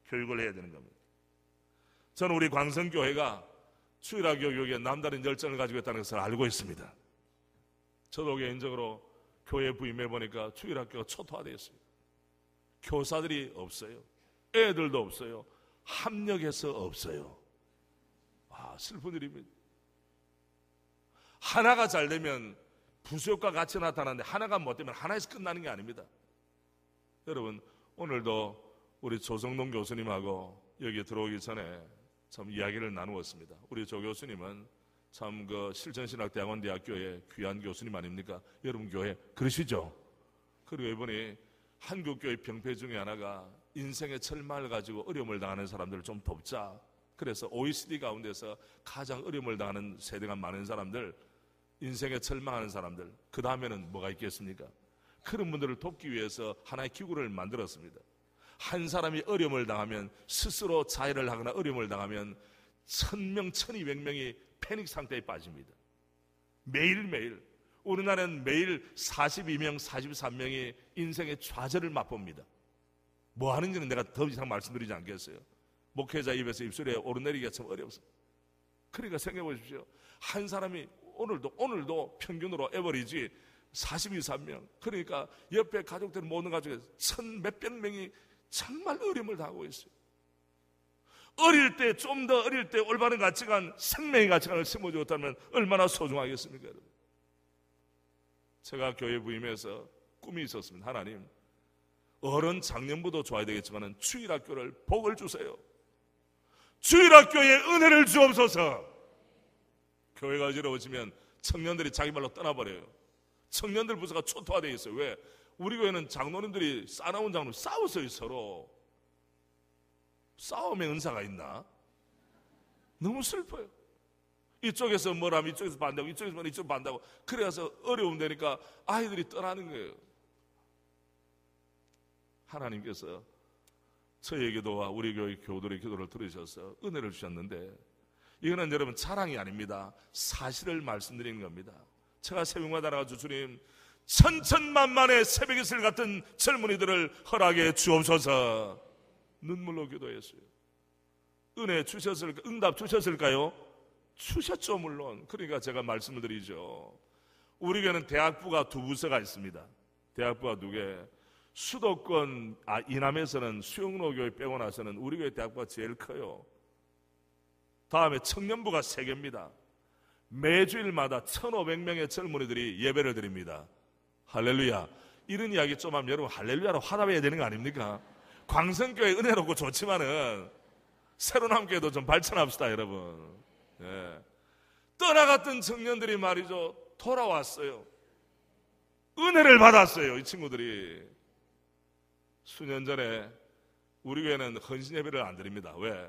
교육을 해야 되는 겁니다. 저는 우리 광성교회가 주일학교 교육에 남다른 열정을 가지고 있다는 것을 알고 있습니다. 저도 개인적으로 교회에 부임해 보니까 주일학교가 초토화되어 있어요. 교사들이 없어요. 애들도 없어요. 합력해서 없어요. 와, 슬픈 일입니다. 하나가 잘 되면 부수효과 같이 나타나는데 하나가 못 되면 하나에서 끝나는 게 아닙니다. 여러분, 오늘도 우리 조성동 교수님하고 여기 들어오기 전에 참 이야기를 나누었습니다. 우리 조 교수님은 참 그 실천신학대학원대학교의 귀한 교수님 아닙니까? 여러분 교회 그러시죠? 그리고 이번에 한국교회 병폐 중에 하나가 인생의 철망을 가지고 어려움을 당하는 사람들을 좀 돕자. 그래서 OECD 가운데서 가장 어려움을 당하는 세대가 많은 사람들, 인생에 절망하는 사람들, 그 다음에는 뭐가 있겠습니까? 그런 분들을 돕기 위해서 하나의 기구를 만들었습니다. 한 사람이 어려움을 당하면, 스스로 자해를 하거나 어려움을 당하면 1000명, 1200명이 패닉 상태에 빠집니다. 매일매일. 우리나라는 매일 42명, 43명이 인생의 좌절을 맛봅니다. 뭐 하는지는 내가 더 이상 말씀드리지 않겠어요. 목회자 입에서 입술에 오르내리기가 참 어렵습니다. 그러니까 생각해 보십시오. 한 사람이 오늘도 평균으로 에버리지 42~43명. 그러니까 옆에 가족들 모든 가족에 1000몇백 명이 정말 어려움을 당하고 있어요. 어릴 때, 좀 더 어릴 때 올바른 가치관, 생명의 가치관을 심어주었다면 얼마나 소중하겠습니까, 여러분? 제가 교회 부임해서 꿈이 있었습니다. 하나님, 어른 작년부도 좋아야 되겠지만 주일학교를 복을 주세요. 주일학교에 은혜를 주옵소서. 교회가 어지러워지면 청년들이 자기 말로 떠나버려요. 청년들 부서가 초토화되어 있어요. 왜? 우리 교회는 장로님들이 싸나운 장로님 싸웠어요. 서로. 싸움에 은사가 있나? 너무 슬퍼요. 이쪽에서 뭐라면 이쪽에서 반대하고, 이쪽에서 뭐라면 이쪽 반대하고, 그래서 어려움 되니까 아이들이 떠나는 거예요. 하나님께서 저의 기도와 우리 교회 교우들의 기도를 들으셔서 은혜를 주셨는데, 이거는 여러분 자랑이 아닙니다. 사실을 말씀드리는 겁니다. 제가 새벽마다 나가서 주님, 천천만만의 새벽이슬 같은 젊은이들을 허락해 주옵소서. 눈물로 기도했어요. 은혜 주셨을까? 응답 주셨을까요? 주셨죠, 물론. 그러니까 제가 말씀을 드리죠. 우리 교회는 대학부가 2부서가 있습니다. 대학부가 2개. 수도권 이남에서는 수영로 교회 빼고 나서는 우리 교회 대학부가 제일 커요. 다음에 청년부가 3개입니다. 매주일마다 1,500명의 젊은이들이 예배를 드립니다. 할렐루야. 이런 이야기 좀 하면 여러분 할렐루야로 화답해야 되는 거 아닙니까? 광성교회 은혜롭고 좋지만은 새로운 교회도 좀 발전합시다, 여러분. 예. 떠나갔던 청년들이 말이죠, 돌아왔어요. 은혜를 받았어요, 이 친구들이. 수년 전에 우리 교회는 헌신 예배를 안 드립니다. 왜?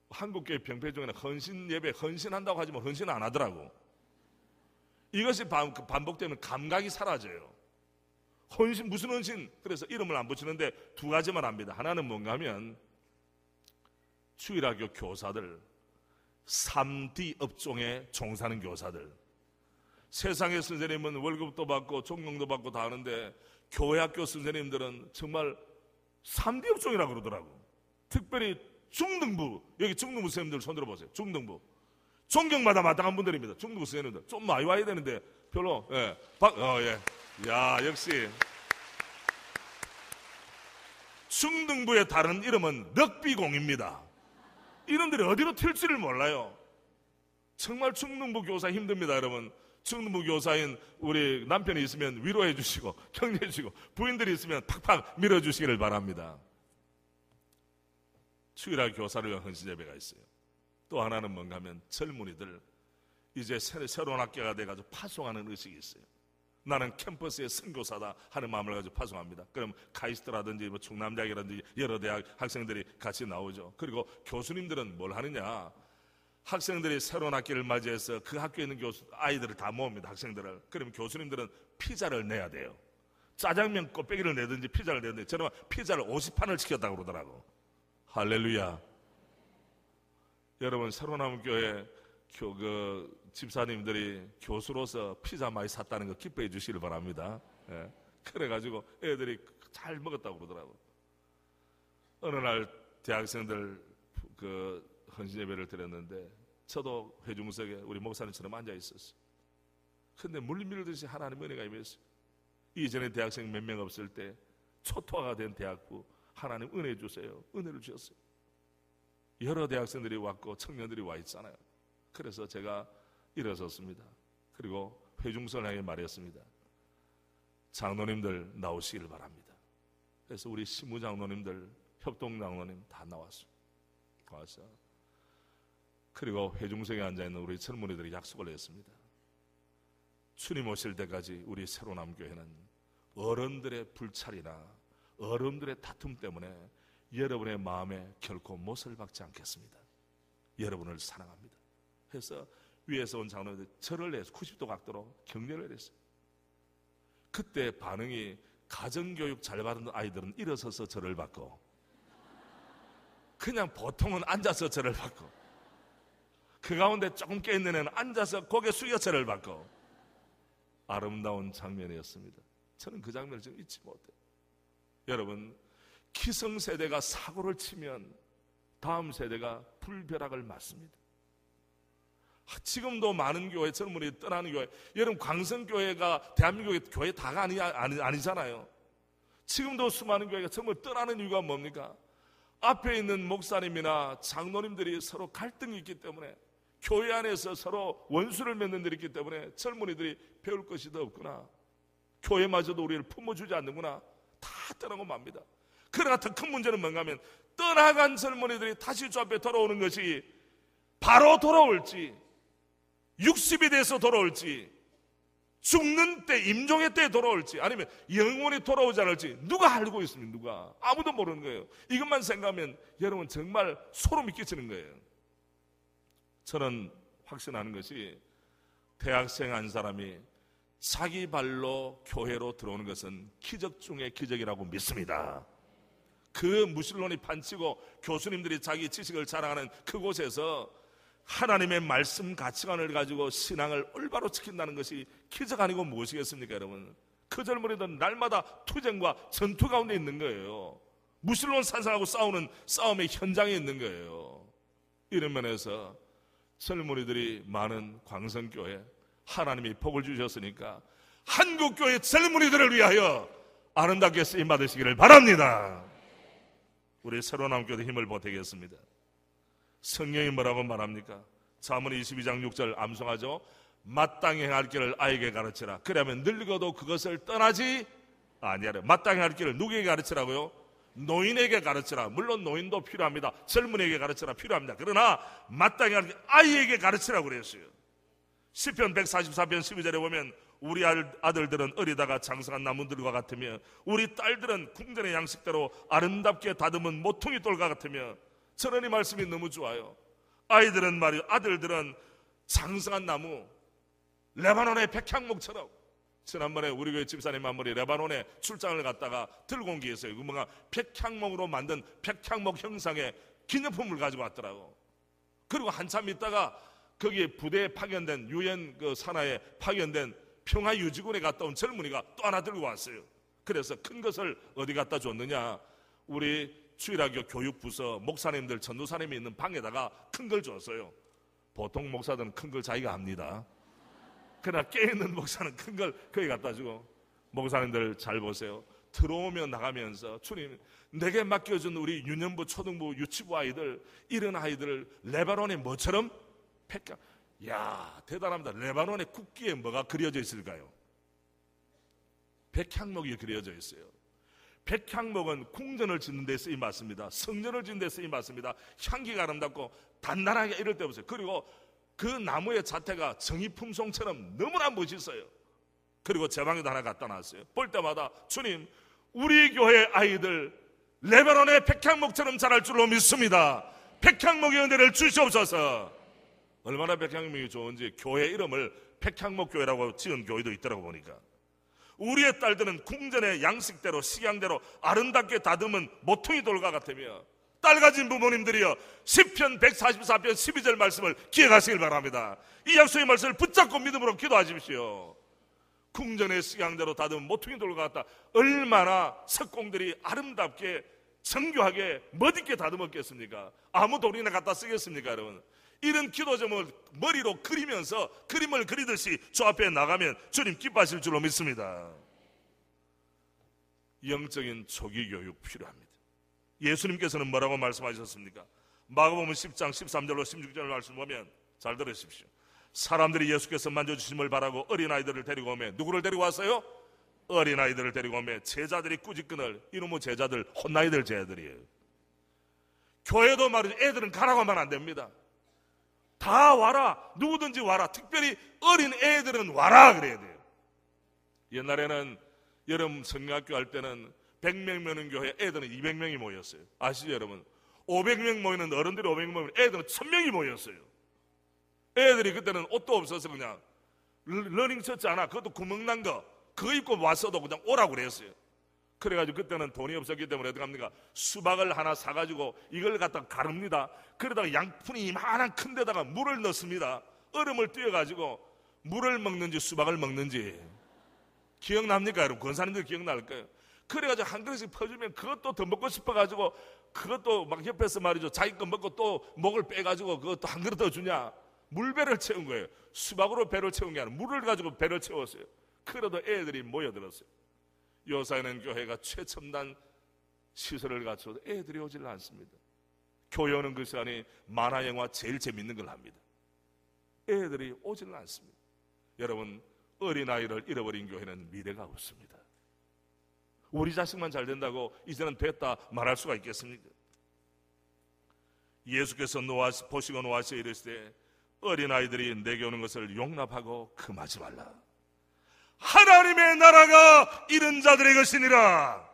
한국교회 병폐 중에는 헌신 예배, 헌신한다고 하지만 헌신 안 하더라고. 이것이 반복되면 감각이 사라져요. 헌신, 무슨 헌신? 그래서 이름을 안 붙이는데 두 가지만 합니다. 하나는 뭔가 하면 주일학교 교사들, 3D 업종에 종사하는 교사들. 세상의 선생님은 월급도 받고 존경도 받고 다 하는데 교회 학교 선생님들은 정말 3D 업종이라고 그러더라고. 특별히 중등부, 여기 중등부 선생님들 손 들어보세요. 중등부. 존경마다 마땅한 분들입니다. 중등부 선생님들. 좀 많이 와야 되는데 별로. 예. 예. 야, 역시. 중등부의 다른 이름은 럭비공입니다. 이놈들이 어디로 튈지를 몰라요. 정말 중등부 교사 힘듭니다, 여러분. 중등부 교사인 우리 남편이 있으면 위로해 주시고 격려해 주시고 부인들이 있으면 팍팍 밀어주시기를 바랍니다. 주일학 교사를 위한 헌신 예배가 있어요. 또 하나는 뭔가 하면 젊은이들 이제 새로운 학교가 돼가지고 파송하는 의식이 있어요. 나는 캠퍼스의 선교사다 하는 마음을 가지고 파송합니다. 그럼 카이스트라든지 뭐 충남대학이라든지 여러 대학 학생들이 같이 나오죠. 그리고 교수님들은 뭘 하느냐, 학생들이 새로운 학기를 맞이해서 그 학교에 있는 아이들을 다 모읍니다. 학생들을. 그러면 교수님들은 피자를 내야 돼요. 짜장면 곱빼기를 내든지 피자를 내든지. 저는 피자를 50판을 시켰다고 그러더라고. 할렐루야. 여러분, 새로운 교회 집사님들이 교수로서 피자 많이 샀다는 거 기뻐해 주시길 바랍니다. 예. 그래가지고 애들이 잘 먹었다고 그러더라고. 어느 날 대학생들 헌신 예배를 드렸는데 저도 회중석에 우리 목사님처럼 앉아 있었어요. 근데 물밀듯이 하나님 은혜가 임했어요. 이전에 대학생 몇 명 없을 때 초토화가 된 대학부 하나님 은혜 주세요. 은혜를 주셨어요. 여러 대학생들이 왔고 청년들이 와 있잖아요. 그래서 제가 일어섰습니다. 그리고 회중석을 향해 말했습니다. 장로님들 나오시길 바랍니다. 그래서 우리 시무장로님들, 협동장로님 다 나왔어요. 그리고 회중석에 앉아있는 우리 젊은이들이 약속을 했습니다. 주님 오실 때까지 우리 새로남교회는 어른들의 불찰이나 어른들의 다툼 때문에 여러분의 마음에 결코 못을 박지 않겠습니다. 여러분을 사랑합니다. 해서 위에서 온 장로님들이 절을 해서 90도 각도로 격려를 했어요. 그때 반응이 가정교육 잘 받은 아이들은 일어서서 절을 받고 그냥 보통은 앉아서 절을 받고 그 가운데 조금 깨있는 애는 앉아서 고개 숙여 절을 받고 아름다운 장면이었습니다. 저는 그 장면을 지금 잊지 못해요. 여러분, 기성세대가 사고를 치면 다음 세대가 불벼락을 맞습니다. 지금도 많은 교회, 젊은이들이 떠나는 교회, 여러분 광성교회가 대한민국의 교회 다가 아니잖아요. 지금도 수많은 교회가 전부 떠나는 이유가 뭡니까? 앞에 있는 목사님이나 장로님들이 서로 갈등이 있기 때문에 교회 안에서 서로 원수를 맺는 일이 있기 때문에 젊은이들이 배울 것이 더 없구나, 교회마저도 우리를 품어주지 않는구나, 다 떠나고 맙니다. 그러나 더 큰 문제는 뭔가 하면 떠나간 젊은이들이 다시 주 앞에 돌아오는 것이 바로 돌아올지 60이 돼서 돌아올지 죽는 때 임종의 때에 돌아올지 아니면 영원히 돌아오지 않을지 누가 알고 있습니까? 누가? 아무도 모르는 거예요. 이것만 생각하면 여러분 정말 소름이 끼치는 거예요. 저는 확신하는 것이 대학생 한 사람이 자기 발로 교회로 들어오는 것은 기적 중의 기적이라고 믿습니다. 그 무신론이 판치고 교수님들이 자기 지식을 자랑하는 그곳에서 하나님의 말씀 가치관을 가지고 신앙을 올바로 지킨다는 것이 기적 아니고 무엇이겠습니까, 여러분? 그 젊은이들은 날마다 투쟁과 전투 가운데 있는 거예요. 무신론 산상하고 싸우는 싸움의 현장에 있는 거예요. 이런 면에서 젊은이들이 많은 광성교회, 하나님이 복을 주셨으니까 한국교회 젊은이들을 위하여 아름답게 쓰임 받으시기를 바랍니다. 우리 새로운 교회 힘을 보태겠습니다. 성경이 뭐라고 말합니까? 잠언 22장 6절 암송하죠. 마땅히 행할 길을 아이에게 가르치라. 그러면 늙어도 그것을 떠나지 아니하라. 마땅히 할 길을 누구에게 가르치라고요? 노인에게 가르치라. 물론 노인도 필요합니다. 젊은이에게 가르치라 필요합니다. 그러나 마땅히 할 길 아이에게 가르치라고 그랬어요. 시편 144편 12절에 보면 우리 아들들은 어리다가 장성한 나무들과 같으며 우리 딸들은 궁전의 양식대로 아름답게 다듬은 모퉁이 돌과 같으며, 저는 이 말씀이 너무 좋아요. 아이들은 말이요, 아들들은 장성한 나무, 레바논의 백향목처럼. 지난번에 우리 교회 집사님 한 분이 레바논에 출장을 갔다가 들고 온 게 있어요. 그 뭔가 백향목으로 만든 백향목 형상의 기념품을 가지고 왔더라고. 그리고 한참 있다가 거기에 부대에 파견된 유엔 그 산하에 파견된 평화유지군에 갔다 온 젊은이가 또 하나 들고 왔어요. 그래서 큰 것을 어디 갖다 줬느냐, 우리 주일학교 교육부서 목사님들 전도사님이 있는 방에다가 큰 걸 줬어요. 보통 목사들은 큰 걸 자기가 합니다. 그러나 깨있는 목사는 큰 걸 거기 갖다 주고, 목사님들 잘 보세요. 들어오며 나가면서 주님, 내게 맡겨준 우리 유년부, 초등부, 유치부 아이들, 이런 아이들을 레바논에 뭐처럼 백향. 야, 대단합니다. 레바논의 국기에 뭐가 그려져 있을까요? 백향목이 그려져 있어요. 백향목은 궁전을 짓는 데 쓰임 맞습니다. 성전을 짓는 데 쓰임 맞습니다. 향기가 아름답고 단단하게 이럴 때 보세요. 그리고 그 나무의 자태가 정의품송처럼 너무나 멋있어요. 그리고 제 방에도 하나 갖다 놨어요. 볼 때마다 주님, 우리 교회 아이들 레바논의 백향목처럼 자랄 줄로 믿습니다. 백향목의 은혜를 주시옵소서. 얼마나 백향목이 좋은지 교회 이름을 백향목교회라고 지은 교회도 있더라고 보니까. 우리의 딸들은 궁전의 양식대로 식양대로 아름답게 다듬은 모퉁이 돌과 같으며, 딸 가진 부모님들이여 시편 144편 12절 말씀을 기억하시길 바랍니다. 이 약속의 말씀을 붙잡고 믿음으로 기도하십시오. 궁전의 식양대로 다듬은 모퉁이 돌과 같다. 얼마나 석공들이 아름답게 정교하게 멋있게 다듬었겠습니까? 아무 돌이나 갖다 쓰겠습니까 여러분? 이런 기도점을 머리로 그리면서 그림을 그리듯이 주 앞에 나가면 주님 기뻐하실 줄로 믿습니다. 영적인 초기 교육 필요합니다. 예수님께서는 뭐라고 말씀하셨습니까? 마가복음 10장 13절로 16절 말씀 보면 잘 들으십시오. 사람들이 예수께서 만져주심을 바라고 어린아이들을 데리고 오매, 누구를 데리고 왔어요? 어린아이들을 데리고 오매 제자들이 꾸짖거늘, 이놈의 제자들 혼나야 될 제자들이에요. 교회도 말이죠, 애들은 가라고 하면 안 됩니다. 다 와라, 누구든지 와라. 특별히 어린 애들은 와라 그래야 돼요. 옛날에는 여름 성경학교 할 때는 100명 모이는 교회 애들은 200명이 모였어요. 아시죠 여러분? 500명 모이는 어른들이 500명 모이는 애들은 1000명이 모였어요. 애들이 그때는 옷도 없어서 그냥 러닝셔츠 하나, 그것도 구멍난 거, 그거 입고 왔어도 그냥 오라고 그랬어요. 그래가지고 그때는 돈이 없었기 때문에 어떻게 합니까? 수박을 하나 사가지고 이걸 갖다가 가릅니다. 그러다가 양푼이 이만한 큰 데다가 물을 넣습니다. 얼음을 띄워가지고 물을 먹는지 수박을 먹는지 기억납니까 여러분? 권사님들 기억날 거예요. 그래가지고 한 그릇씩 퍼주면 그것도 더 먹고 싶어가지고 그것도 막 옆에서 말이죠, 자기 거 먹고 또 목을 빼가지고 그것도 한 그릇 더 주냐, 물배를 채운 거예요. 수박으로 배를 채운 게 아니라 물을 가지고 배를 채웠어요. 그래도 애들이 모여들었어요. 요사에는 교회가 최첨단 시설을 갖춰도 애들이 오질 않습니다. 교회 오는 그 시간이 만화영화 제일 재밌는 걸 합니다. 애들이 오질 않습니다. 여러분, 어린아이를 잃어버린 교회는 미래가 없습니다. 우리 자식만 잘 된다고 이제는 됐다 말할 수가 있겠습니까? 예수께서 보시고 노하시어 이르시되 어린아이들이 내게 오는 것을 용납하고 금하지 말라. 하나님의 나라가 이런 자들의 것이니라.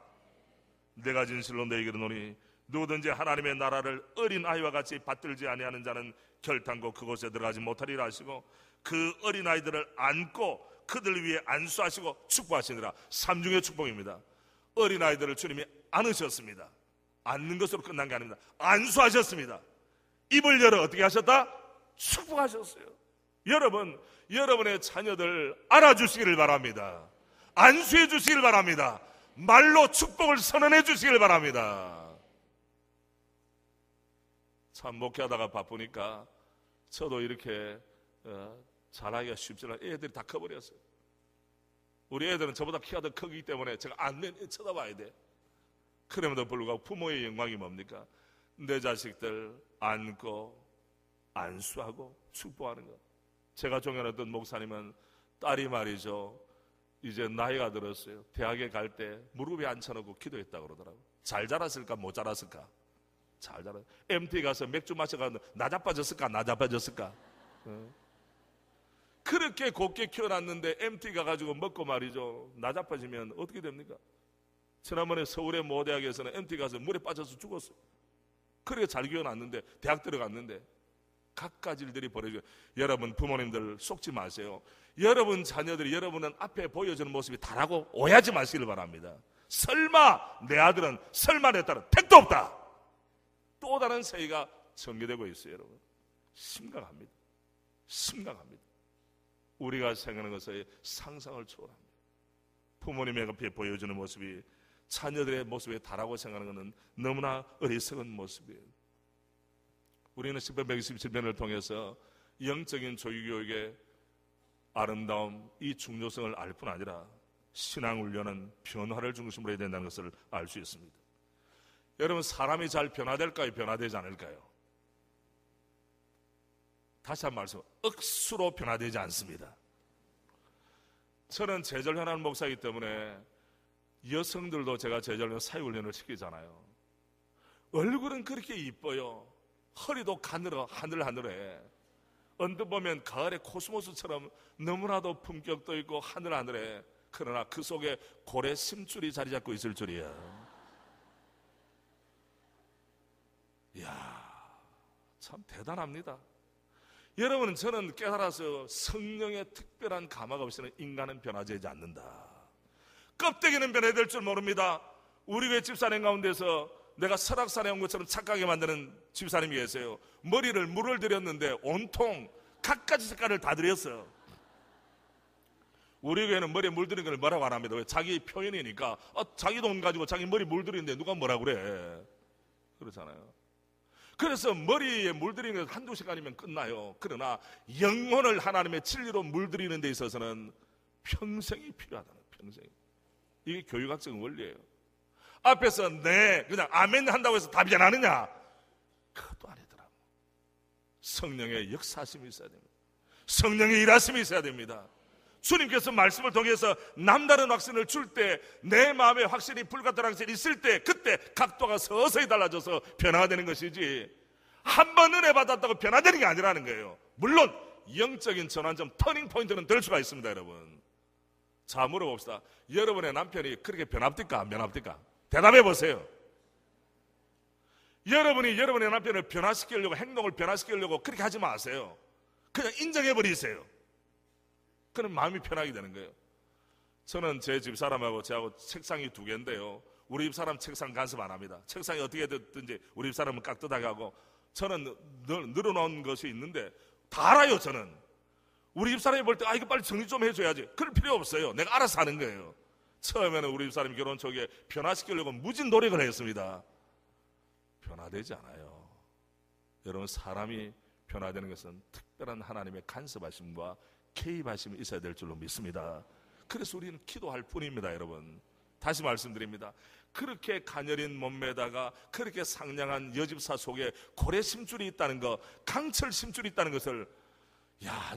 내가 진실로 너희에게 이르노니 누구든지 하나님의 나라를 어린아이와 같이 받들지 아니하는 자는 결탄코 그곳에 들어가지 못하리라 하시고, 그 어린아이들을 안고 그들 위에 안수하시고 축복하시니라. 삼중의 축복입니다. 어린아이들을 주님이 안으셨습니다. 안는 것으로 끝난 게 아닙니다. 안수하셨습니다. 입을 열어 어떻게 하셨다? 축복하셨어요. 여러분, 여러분의 자녀들 알아주시기를 바랍니다. 안수해 주시기를 바랍니다. 말로 축복을 선언해 주시기를 바랍니다. 참 목회하다가 바쁘니까 저도 이렇게 잘하기가 쉽지 않아요. 애들이 다 커버렸어요. 우리 애들은 저보다 키가 더 크기 때문에 제가 안 쳐다봐야 돼. 그럼에도 불구하고 부모의 영광이 뭡니까? 내 자식들 안고 안수하고 축복하는 것. 제가 존경했던 목사님은 딸이 말이죠, 이제 나이가 들었어요. 대학에 갈 때 무릎에 앉혀놓고 기도했다고 그러더라고요. 잘 자랐을까 못 자랐을까? 잘 자랐. MT 가서 맥주 마셔가지고 나자빠졌을까 나 자빠졌을까? 그렇게 곱게 키워놨는데 MT 가가지고 먹고 말이죠, 나자빠지면 어떻게 됩니까? 지난번에 서울의 모 대학에서는 MT 가서 물에 빠져서 죽었어요. 그렇게 잘 키워놨는데 대학 들어갔는데 갖가지 일들이 벌어져요. 여러분 부모님들 속지 마세요. 여러분 자녀들이 여러분은 앞에 보여주는 모습이 다라고 오해하지 마시길 바랍니다. 설마 내 아들은 설마 내 딸은 택도 없다. 또 다른 세계가 전개되고 있어요. 여러분 심각합니다. 심각합니다. 우리가 생각하는 것의 상상을 초월합니다. 부모님의 앞에 보여주는 모습이 자녀들의 모습에 다라고 생각하는 것은 너무나 어리석은 모습이에요. 우리는 10편 127편을 통해서 영적인 조기교육의 아름다움, 이 중요성을 알 뿐 아니라 신앙훈련은 변화를 중심으로 해야 된다는 것을 알 수 있습니다. 여러분 사람이 잘 변화될까요? 변화되지 않을까요? 다시 한 번 말씀, 억수로 변화되지 않습니다. 저는 제절현한 목사이기 때문에 여성들도 제가 제절현 사회훈련을 시키잖아요. 얼굴은 그렇게 이뻐요. 허리도 하늘하늘해. 언뜻 보면 가을의 코스모스처럼 너무나도 품격도 있고 하늘하늘해. 그러나 그 속에 고래 심줄이 자리 잡고 있을 줄이야. 이야, 참 대단합니다. 여러분, 저는 깨달아서 성령의 특별한 감화가 없이는 인간은 변화되지 않는다. 껍데기는 변화될 줄 모릅니다. 우리 교회 집사님 가운데서 내가 설악산에 온 것처럼 착하게 만드는 집사님이 계세요. 머리를 물을 들였는데 온통 갖가지 색깔을 다 들였어요. 우리 교회는 머리에 물들인 걸 뭐라고 안 합니다. 왜? 자기 표현이니까. 자기 돈 가지고 자기 머리 물들이는데 누가 뭐라고 그래. 그렇잖아요. 그래서 머리에 물들이는 게 한두 시간이면 끝나요. 그러나 영혼을 하나님의 진리로 물들이는 데 있어서는 평생이 필요하다는, 평생이. 이게 교육학적 원리예요. 앞에서 네 그냥 아멘 한다고 해서 답이 안 하느냐? 그것도 아니더라고. 성령의 역사심이 있어야 됩니다. 성령의 일하심이 있어야 됩니다. 주님께서 말씀을 통해서 남다른 확신을 줄 때, 내 마음에 확신이 불같은 확신이 있을 때, 그때 각도가 서서히 달라져서 변화가 되는 것이지, 한 번 은혜 받았다고 변화되는 게 아니라는 거예요. 물론 영적인 전환점, 터닝 포인트는 될 수가 있습니다. 여러분, 자 물어봅시다. 여러분의 남편이 그렇게 변합니까? 안 변합니까? 대답해 보세요. 여러분이 여러분의 남편을 변화시키려고, 행동을 변화시키려고 그렇게 하지 마세요. 그냥 인정해 버리세요. 그럼 마음이 편하게 되는 거예요. 저는 제 집사람하고 저하고 책상이 두 개인데요, 우리 집사람 책상 간섭 안 합니다. 책상이 어떻게 됐든지 우리 집사람은 깍듯하게 하고, 저는 늘어놓은 것이 있는데 다 알아요. 저는 우리 집사람이 볼 때 이거 빨리 정리 좀 해줘야지, 그럴 필요 없어요. 내가 알아서 하는 거예요. 처음에는 우리 집사람이 결혼 초기에 변화시키려고 무진 노력을 했습니다. 변화되지 않아요. 여러분, 사람이 변화되는 것은 특별한 하나님의 간섭하심과 개입하심이 있어야 될 줄로 믿습니다. 그래서 우리는 기도할 뿐입니다. 여러분, 다시 말씀드립니다. 그렇게 가녀린 몸매다가 그렇게 상냥한 여집사 속에 고래 심줄이 있다는 것, 강철 심줄이 있다는 것을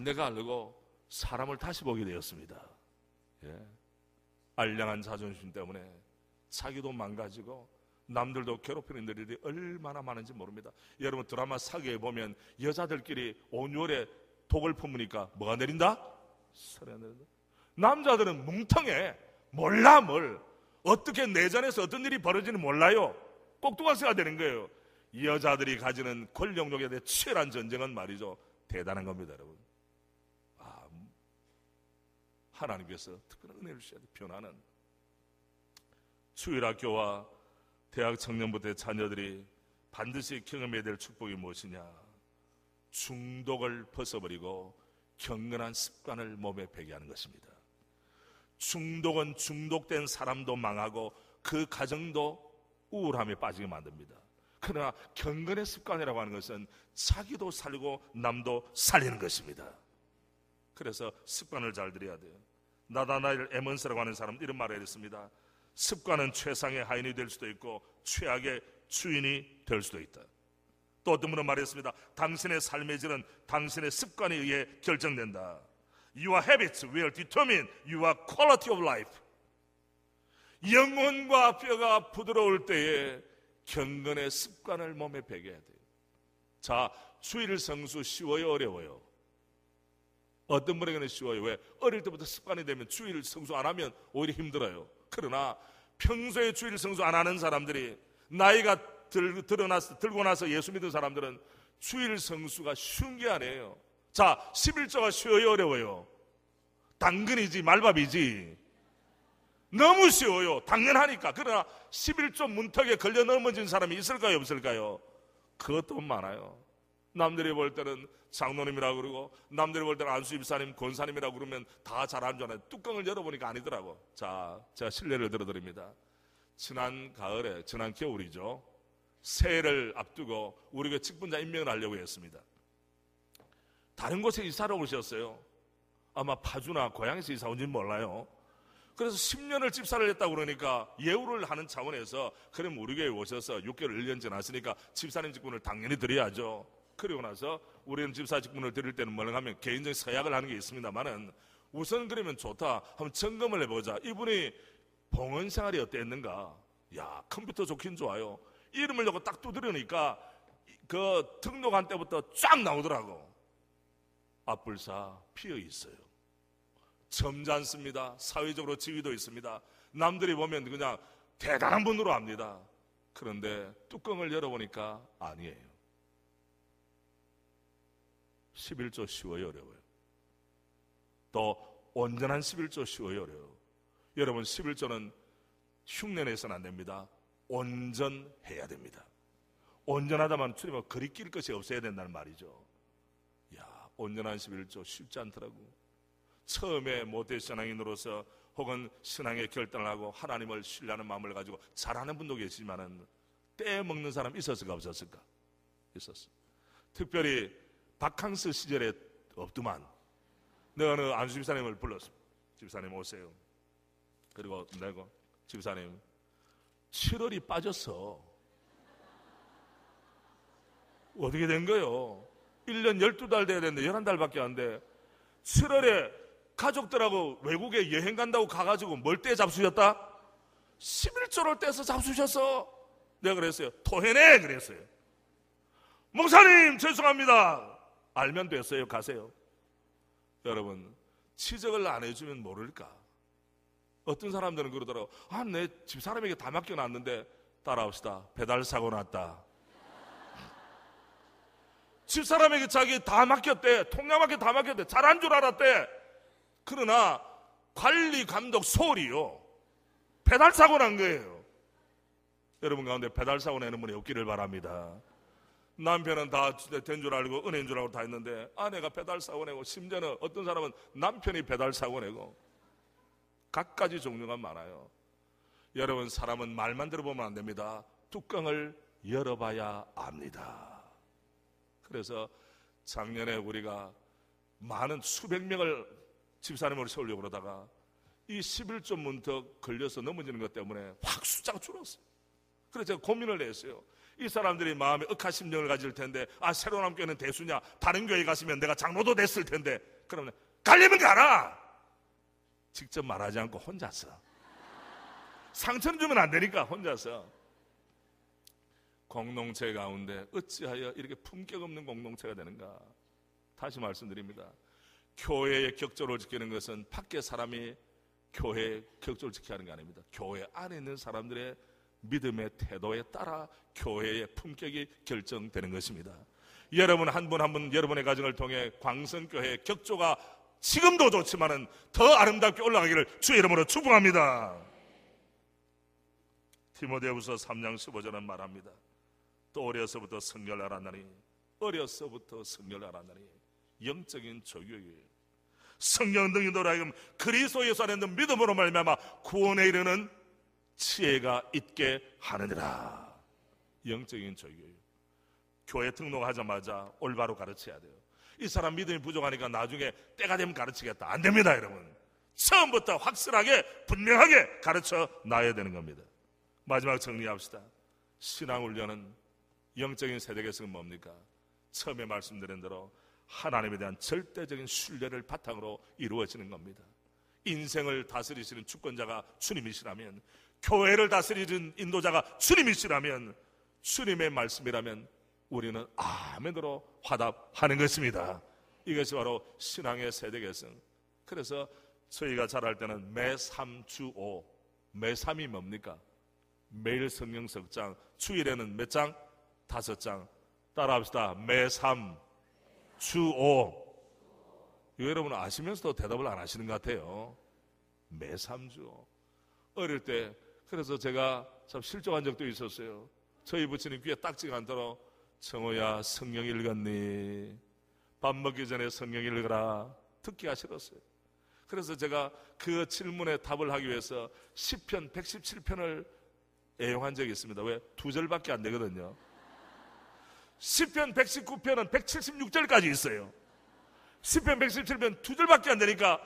내가 알고 사람을 다시 보게 되었습니다. 알량한 자존심 때문에 자기도 망가지고 남들도 괴롭히는 일이 얼마나 많은지 모릅니다. 여러분, 드라마 사기에 보면 여자들끼리 온유월에 독을 품으니까 뭐가 내린다? 설이 내린다. 남자들은 뭉텅해. 몰라 뭘. 어떻게 내전에서 어떤 일이 벌어지는지 몰라요. 꼭두각시가 되는 거예요. 여자들이 가지는 권력욕에 대해 치열한 전쟁은 말이죠, 대단한 겁니다. 여러분, 하나님께서 특별한 은혜를 주셔야 돼요. 변화는 주일학교와 대학 청년부터의 자녀들이 반드시 경험해야 될 축복이 무엇이냐? 중독을 벗어버리고 경건한 습관을 몸에 배게 하는 것입니다. 중독은 중독된 사람도 망하고 그 가정도 우울함에 빠지게 만듭니다. 그러나 경건의 습관이라고 하는 것은 자기도 살리고 남도 살리는 것입니다. 그래서 습관을 잘 들여야 돼요. 나다나엘 에먼스라고 하는 사람 이런 말을 했습니다. 습관은 최상의 하인이 될 수도 있고 최악의 주인이 될 수도 있다. 또 어떤 분은 말했습니다. 당신의 삶의 질은 당신의 습관에 의해 결정된다. Your habits will determine your quality of life. 영혼과 뼈가 부드러울 때에 경건의 습관을 몸에 배겨야 돼요. 자, 주일 성수 쉬워요, 어려워요? 어떤 분에게는 쉬워요. 왜? 어릴 때부터 습관이 되면 주일 성수 안 하면 오히려 힘들어요. 그러나 평소에 주일 성수 안 하는 사람들이 나이가 들고 나서 예수 믿은 사람들은 주일 성수가 쉬운 게 아니에요. 자, 11조가 쉬워요, 어려워요? 당근이지 말밥이지. 너무 쉬워요. 당연하니까. 그러나 11조 문턱에 걸려 넘어진 사람이 있을까요, 없을까요? 그것도 많아요. 남들이 볼 때는 장로님이라고 그러고 남들이 볼 때는 안수 집사님, 권사님이라고 그러면 다 잘하는 줄 알아요. 뚜껑을 열어보니까 아니더라고. 자, 제가 실례를 들어드립니다. 지난 가을에, 지난 겨울이죠, 새해를 앞두고 우리 교회 직분자 임명을 하려고 했습니다. 다른 곳에 이사를 오셨어요. 아마 파주나 고향에서 이사 온지는 몰라요. 그래서 10년을 집사를 했다고 그러니까 예우를 하는 차원에서 그럼 우리 교회에 오셔서 6개월 1년 지났으니까 집사님 직분을 당연히 드려야죠. 그리고 나서 우리는 집사 직분을 드릴 때는 뭐냐 하면 개인적인 서약을 하는 게 있습니다만은 우선 그러면 좋다, 한번 점검을 해보자. 이분이 봉헌 생활이 어땠는가. 야, 컴퓨터 좋긴 좋아요. 이름을 넣고 딱 두드리니까 그 등록한 때부터 쫙 나오더라고. 앞불사 피어 있어요. 점잖습니다. 사회적으로 지위도 있습니다. 남들이 보면 그냥 대단한 분으로 압니다. 그런데 뚜껑을 열어보니까 아니에요. 11조 쉬워요, 어려워요? 또 온전한 11조 쉬워요, 어려워요? 여러분, 11조는 흉내내서는 안 됩니다. 온전해야 됩니다. 온전하다만 주님은 그리 낄 것이 없어야 된다는 말이죠. 야, 온전한 11조 쉽지 않더라고. 처음에 모태신앙인으로서 혹은 신앙의 결단을 하고 하나님을 신뢰하는 마음을 가지고 잘하는 분도 계시지만은 떼먹는 사람 있었을까 없었을까? 있었어. 특별히 바캉스 시절에 없더만. 내가 어느 안수 집사님을 불렀어. 집사님 오세요. 그리고 내가 집사님 7월이 빠졌어. 어떻게 된 거요? 1년 12달 돼야 되는데 11달밖에 안 돼. 7월에 가족들하고 외국에 여행 간다고 가가지고 뭘 떼 잡수셨다? 11조를 떼서 잡수셨어. 내가 그랬어요. 토해내 그랬어요. 목사님 죄송합니다. 알면 됐어요. 가세요. 여러분, 지적을 안 해주면 모를까? 어떤 사람들은 그러더라고. 아, 내 집사람에게 다 맡겨놨는데. 따라합시다. 배달 사고 났다. 집사람에게 자기 다 맡겼대. 통장밖에 다 맡겼대. 잘한 줄 알았대. 그러나 관리 감독 소홀이요. 배달 사고 난 거예요. 여러분 가운데 배달 사고 내는 분이 없기를 바랍니다. 남편은 다 된 줄 알고 은혜인 줄 알고 다 했는데 아내가 배달 사고 내고, 심지어는 어떤 사람은 남편이 배달 사고 내고, 갖가지 종류가 많아요. 여러분, 사람은 말만 들어보면 안 됩니다. 뚜껑을 열어봐야 압니다. 그래서 작년에 우리가 많은 수백 명을 집사님으로 세우려고 그러다가 이 11조 문턱 걸려서 넘어지는 것 때문에 확 숫자가 줄었어요. 그래서 제가 고민을 했어요. 이 사람들이 마음에 억하심령을 가질 텐데, 아, 새로운 교회는 대수냐, 다른 교회 갔으면 내가 장로도 됐을 텐데, 그러면 가려면 가라. 직접 말하지 않고 혼자서, 상처는 주면 안 되니까 혼자서. 공동체 가운데 어찌하여 이렇게 품격 없는 공동체가 되는가? 다시 말씀드립니다. 교회의 격조를 지키는 것은 밖에 사람이 교회의 격조를 지켜야 하는 게 아닙니다. 교회 안에 있는 사람들의 믿음의 태도에 따라 교회의 품격이 결정되는 것입니다. 여러분 한 분 한 분 여러분의 가정을 통해 광성교회의 격조가 지금도 좋지만은 더 아름답게 올라가기를 주의 이름으로 축복합니다. 디모데후서 3장 15절은 말합니다. 또 어려서부터 성결을 알았나니, 어려서부터 성결을 알았나니 영적인 조교이에요. 성령 등이도록 하여금 그리스도 예수 안에 있는 믿음으로 말미암아 구원에 이르는 지혜가 있게 하느니라. 영적인 조교예요. 교회 등록하자마자 올바로 가르쳐야 돼요. 이 사람 믿음이 부족하니까 나중에 때가 되면 가르치겠다. 안 됩니다, 여러분. 처음부터 확실하게 분명하게 가르쳐 놔야 되는 겁니다. 마지막 정리합시다. 신앙훈련은 영적인 세대 개성은 뭡니까? 처음에 말씀드린 대로 하나님에 대한 절대적인 신뢰를 바탕으로 이루어지는 겁니다. 인생을 다스리시는 주권자가 주님이시라면, 교회를 다스리는 인도자가 주님이시라면, 주님의 말씀이라면 우리는 아멘으로 화답하는 것입니다. 이것이 바로 신앙의 세대 개성. 그래서 저희가 잘할 때는 매3주5, 매3이 뭡니까? 매일 성경 석장, 주일에는 몇 장? 5장. 따라합시다. 매3, 주5. 이거 여러분 아시면서도 대답을 안 하시는 것 같아요. 매3주5. 어릴 때 그래서 제가 참 실족한 적도 있었어요. 저희 부처님 귀에 딱지가 않도록 정호야 성경 읽었니? 밥 먹기 전에 성경 읽어라. 듣기가 싫었어요. 그래서 제가 그 질문에 답을 하기 위해서 시편 117편을 애용한 적이 있습니다. 왜? 2절밖에 안 되거든요. 시편 119편은 176절까지 있어요. 시편 117편 2절밖에 안 되니까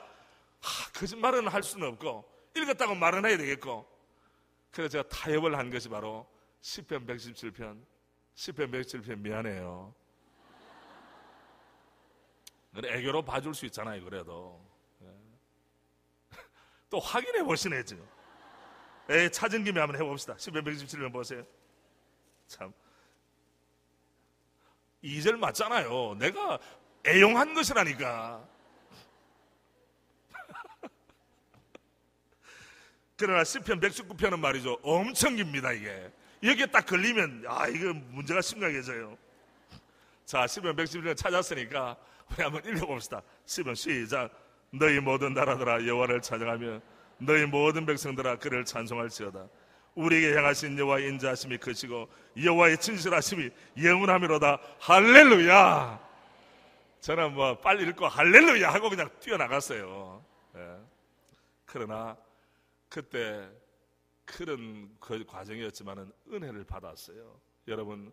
거짓말은 할 수는 없고 읽었다고 말은 해야 되겠고, 그래서 제가 타협을 한 것이 바로 시편 117편. 시편 117편 미안해요. 애교로 봐줄 수 있잖아요. 그래도 또 확인해 보시네. 지금 찾은 김에 한번 해봅시다. 시편 117편 보세요. 참 2절 맞잖아요. 내가 애용한 것이라니까. 그러나 시편 119편은 말이죠, 엄청 깁니다. 이게 여기에 딱 걸리면 이거 문제가 심각해져요. 자, 시편 117편 찾았으니까 우리 한번 읽어봅시다. 시편 시작. 너희 모든 나라들아 여호와를 찬양하며 너희 모든 백성들아 그를 찬송할지어다. 우리에게 향하신 여호와의 인자하심이 크시고 여호와의 진실하심이 영원하미로다. 할렐루야. 저는 빨리 읽고 할렐루야 하고 그냥 뛰어나갔어요. 그러나 그때 그런 그 과정이었지만은 은혜를 받았어요. 여러분,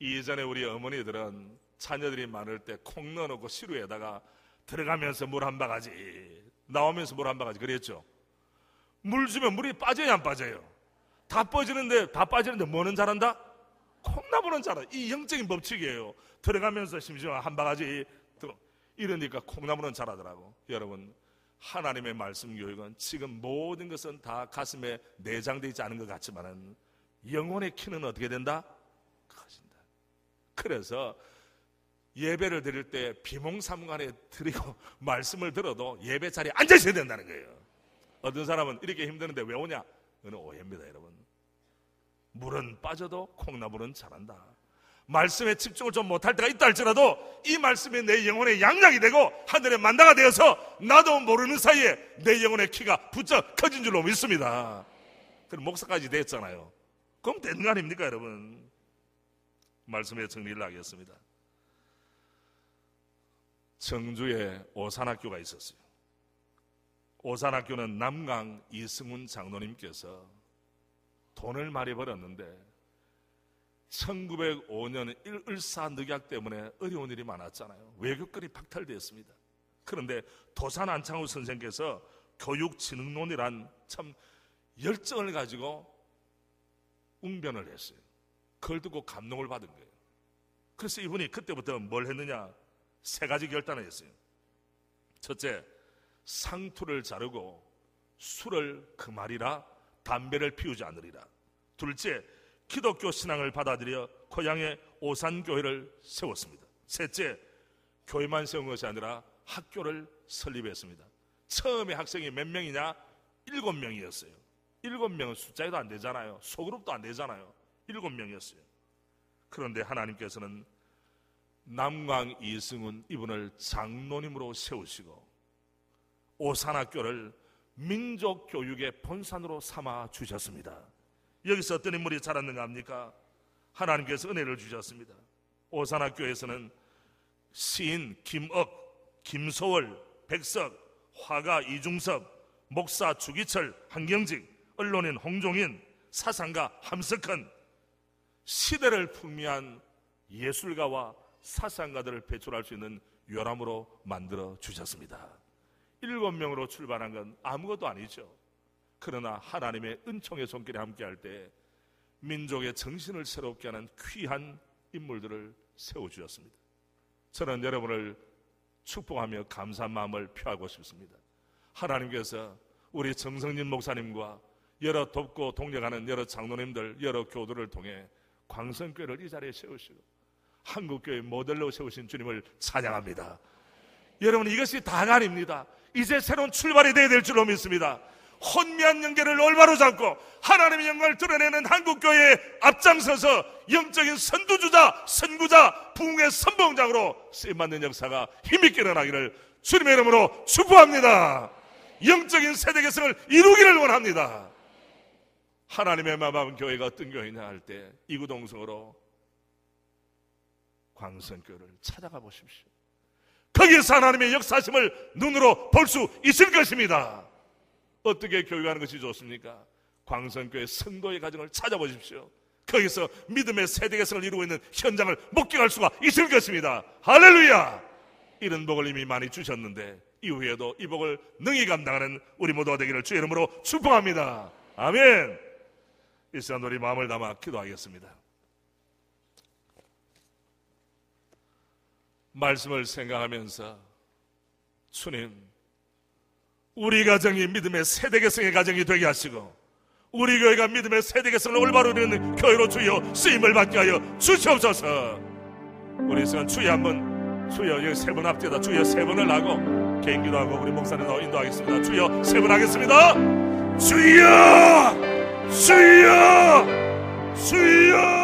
이전에 우리 어머니들은 자녀들이 많을 때 콩 넣어놓고 시루에다가 들어가면서 물 한 바가지, 나오면서 물 한 바가지 그랬죠. 물 주면 물이 빠져요, 안 빠져요? 다 빠지는데 뭐는 잘한다? 콩나물은 잘한다. 이 영적인 법칙이에요. 들어가면서 심지어 한 바가지 이러니까 콩나물은 잘하더라고. 여러분, 하나님의 말씀 교육은 지금 모든 것은 다 가슴에 내장되어 있지 않은 것 같지만은 영혼의 키는 어떻게 된다? 커진다. 그래서 예배를 드릴 때 비몽사몽간에 드리고 말씀을 들어도 예배 자리에 앉아 있어야 된다는 거예요. 어떤 사람은 이렇게 힘드는데 왜 오냐? 그건 오해입니다. 여러분, 물은 빠져도 콩나물은 자란다. 말씀에 집중을 좀 못할 때가 있다 할지라도 이 말씀이 내 영혼의 양약이 되고 하늘의 만다가 되어서 나도 모르는 사이에 내 영혼의 키가 부쩍 커진 줄로 믿습니다. 그럼 목사까지 됐잖아요. 그럼 되는 거 아닙니까, 여러분? 말씀의 정리를 하겠습니다. 청주에 오산학교가 있었어요. 오산학교는 남강 이승훈 장로님께서 돈을 많이 벌었는데 1905년 을사늑약 때문에 어려운 일이 많았잖아요. 외교권이 박탈되었습니다. 그런데 도산 안창호 선생께서 교육진흥론이란 참 열정을 가지고 웅변을 했어요. 그걸 듣고 감동을 받은 거예요. 그래서 이분이 그때부터 뭘 했느냐? 3가지 결단을 했어요. 첫째, 상투를 자르고 술을 금하리라, 담배를 피우지 않으리라. 둘째, 기독교 신앙을 받아들여 고향에 오산교회를 세웠습니다. 셋째, 교회만 세운 것이 아니라 학교를 설립했습니다. 처음에 학생이 몇 명이냐? 7명이었어요. 7명은 숫자에도 안 되잖아요. 소그룹도 안 되잖아요. 7명이었어요. 그런데 하나님께서는 남광 이승훈 이분을 장로님으로 세우시고 오산학교를 민족교육의 본산으로 삼아 주셨습니다. 여기서 어떤 인물이 자랐는가 합니까? 하나님께서 은혜를 주셨습니다. 오산학교에서는 시인 김억, 김소월, 백석, 화가 이중섭, 목사 주기철, 한경직, 언론인 홍종인, 사상가 함석헌, 시대를 풍미한 예술가와 사상가들을 배출할 수 있는 요람으로 만들어 주셨습니다. 7명으로 출발한 건 아무것도 아니죠. 그러나 하나님의 은총의 손길에 함께할 때 민족의 정신을 새롭게 하는 귀한 인물들을 세워주셨습니다. 저는 여러분을 축복하며 감사한 마음을 표하고 싶습니다. 하나님께서 우리 정성진 목사님과 여러 돕고 동력하는 여러 장로님들, 여러 교도를 통해 광성교회를 이 자리에 세우시고 한국교회 모델로 세우신 주님을 찬양합니다. 여러분, 이것이 다가 아닙니다. 이제 새로운 출발이 되어야 될 줄로 믿습니다. 혼미한 영계를 올바로 잡고 하나님의 영광을 드러내는 한국교회에 앞장서서 영적인 선두주자, 선구자, 부흥의 선봉장으로 쓰임받는 역사가 힘있게 일어나기를 주님의 이름으로 축복합니다. 영적인 세대 개성을 이루기를 원합니다. 하나님의 마음 교회가 어떤 교회냐 할 때 이구동성으로 광성교회를 찾아가 보십시오. 거기에서 하나님의 역사심을 눈으로 볼 수 있을 것입니다. 어떻게 교육하는 것이 좋습니까? 광성교회 성도의 가정을 찾아보십시오. 거기서 믿음의 세대 개성을 이루고 있는 현장을 목격할 수가 있을 것입니다. 할렐루야! 이런 복을 이미 많이 주셨는데 이후에도 이 복을 능히 감당하는 우리 모두가 되기를 주의 이름으로 축복합니다. 아멘. 이 시간 우리 마음을 담아 기도하겠습니다. 말씀을 생각하면서 주님, 우리 가정이 믿음의 세대 개성의 가정이 되게 하시고 우리 교회가 믿음의 세대 개성을 올바로 이루는 교회로 주여 쓰임을 받게 하여 주시옵소서. 우리 시간 주여 한번, 주여 여기 세 번 앞뒤에다 주여 세 번을 하고 개인 기도하고 우리 목사님도 인도하겠습니다. 주여 세 번 하겠습니다. 주여, 주여, 주여.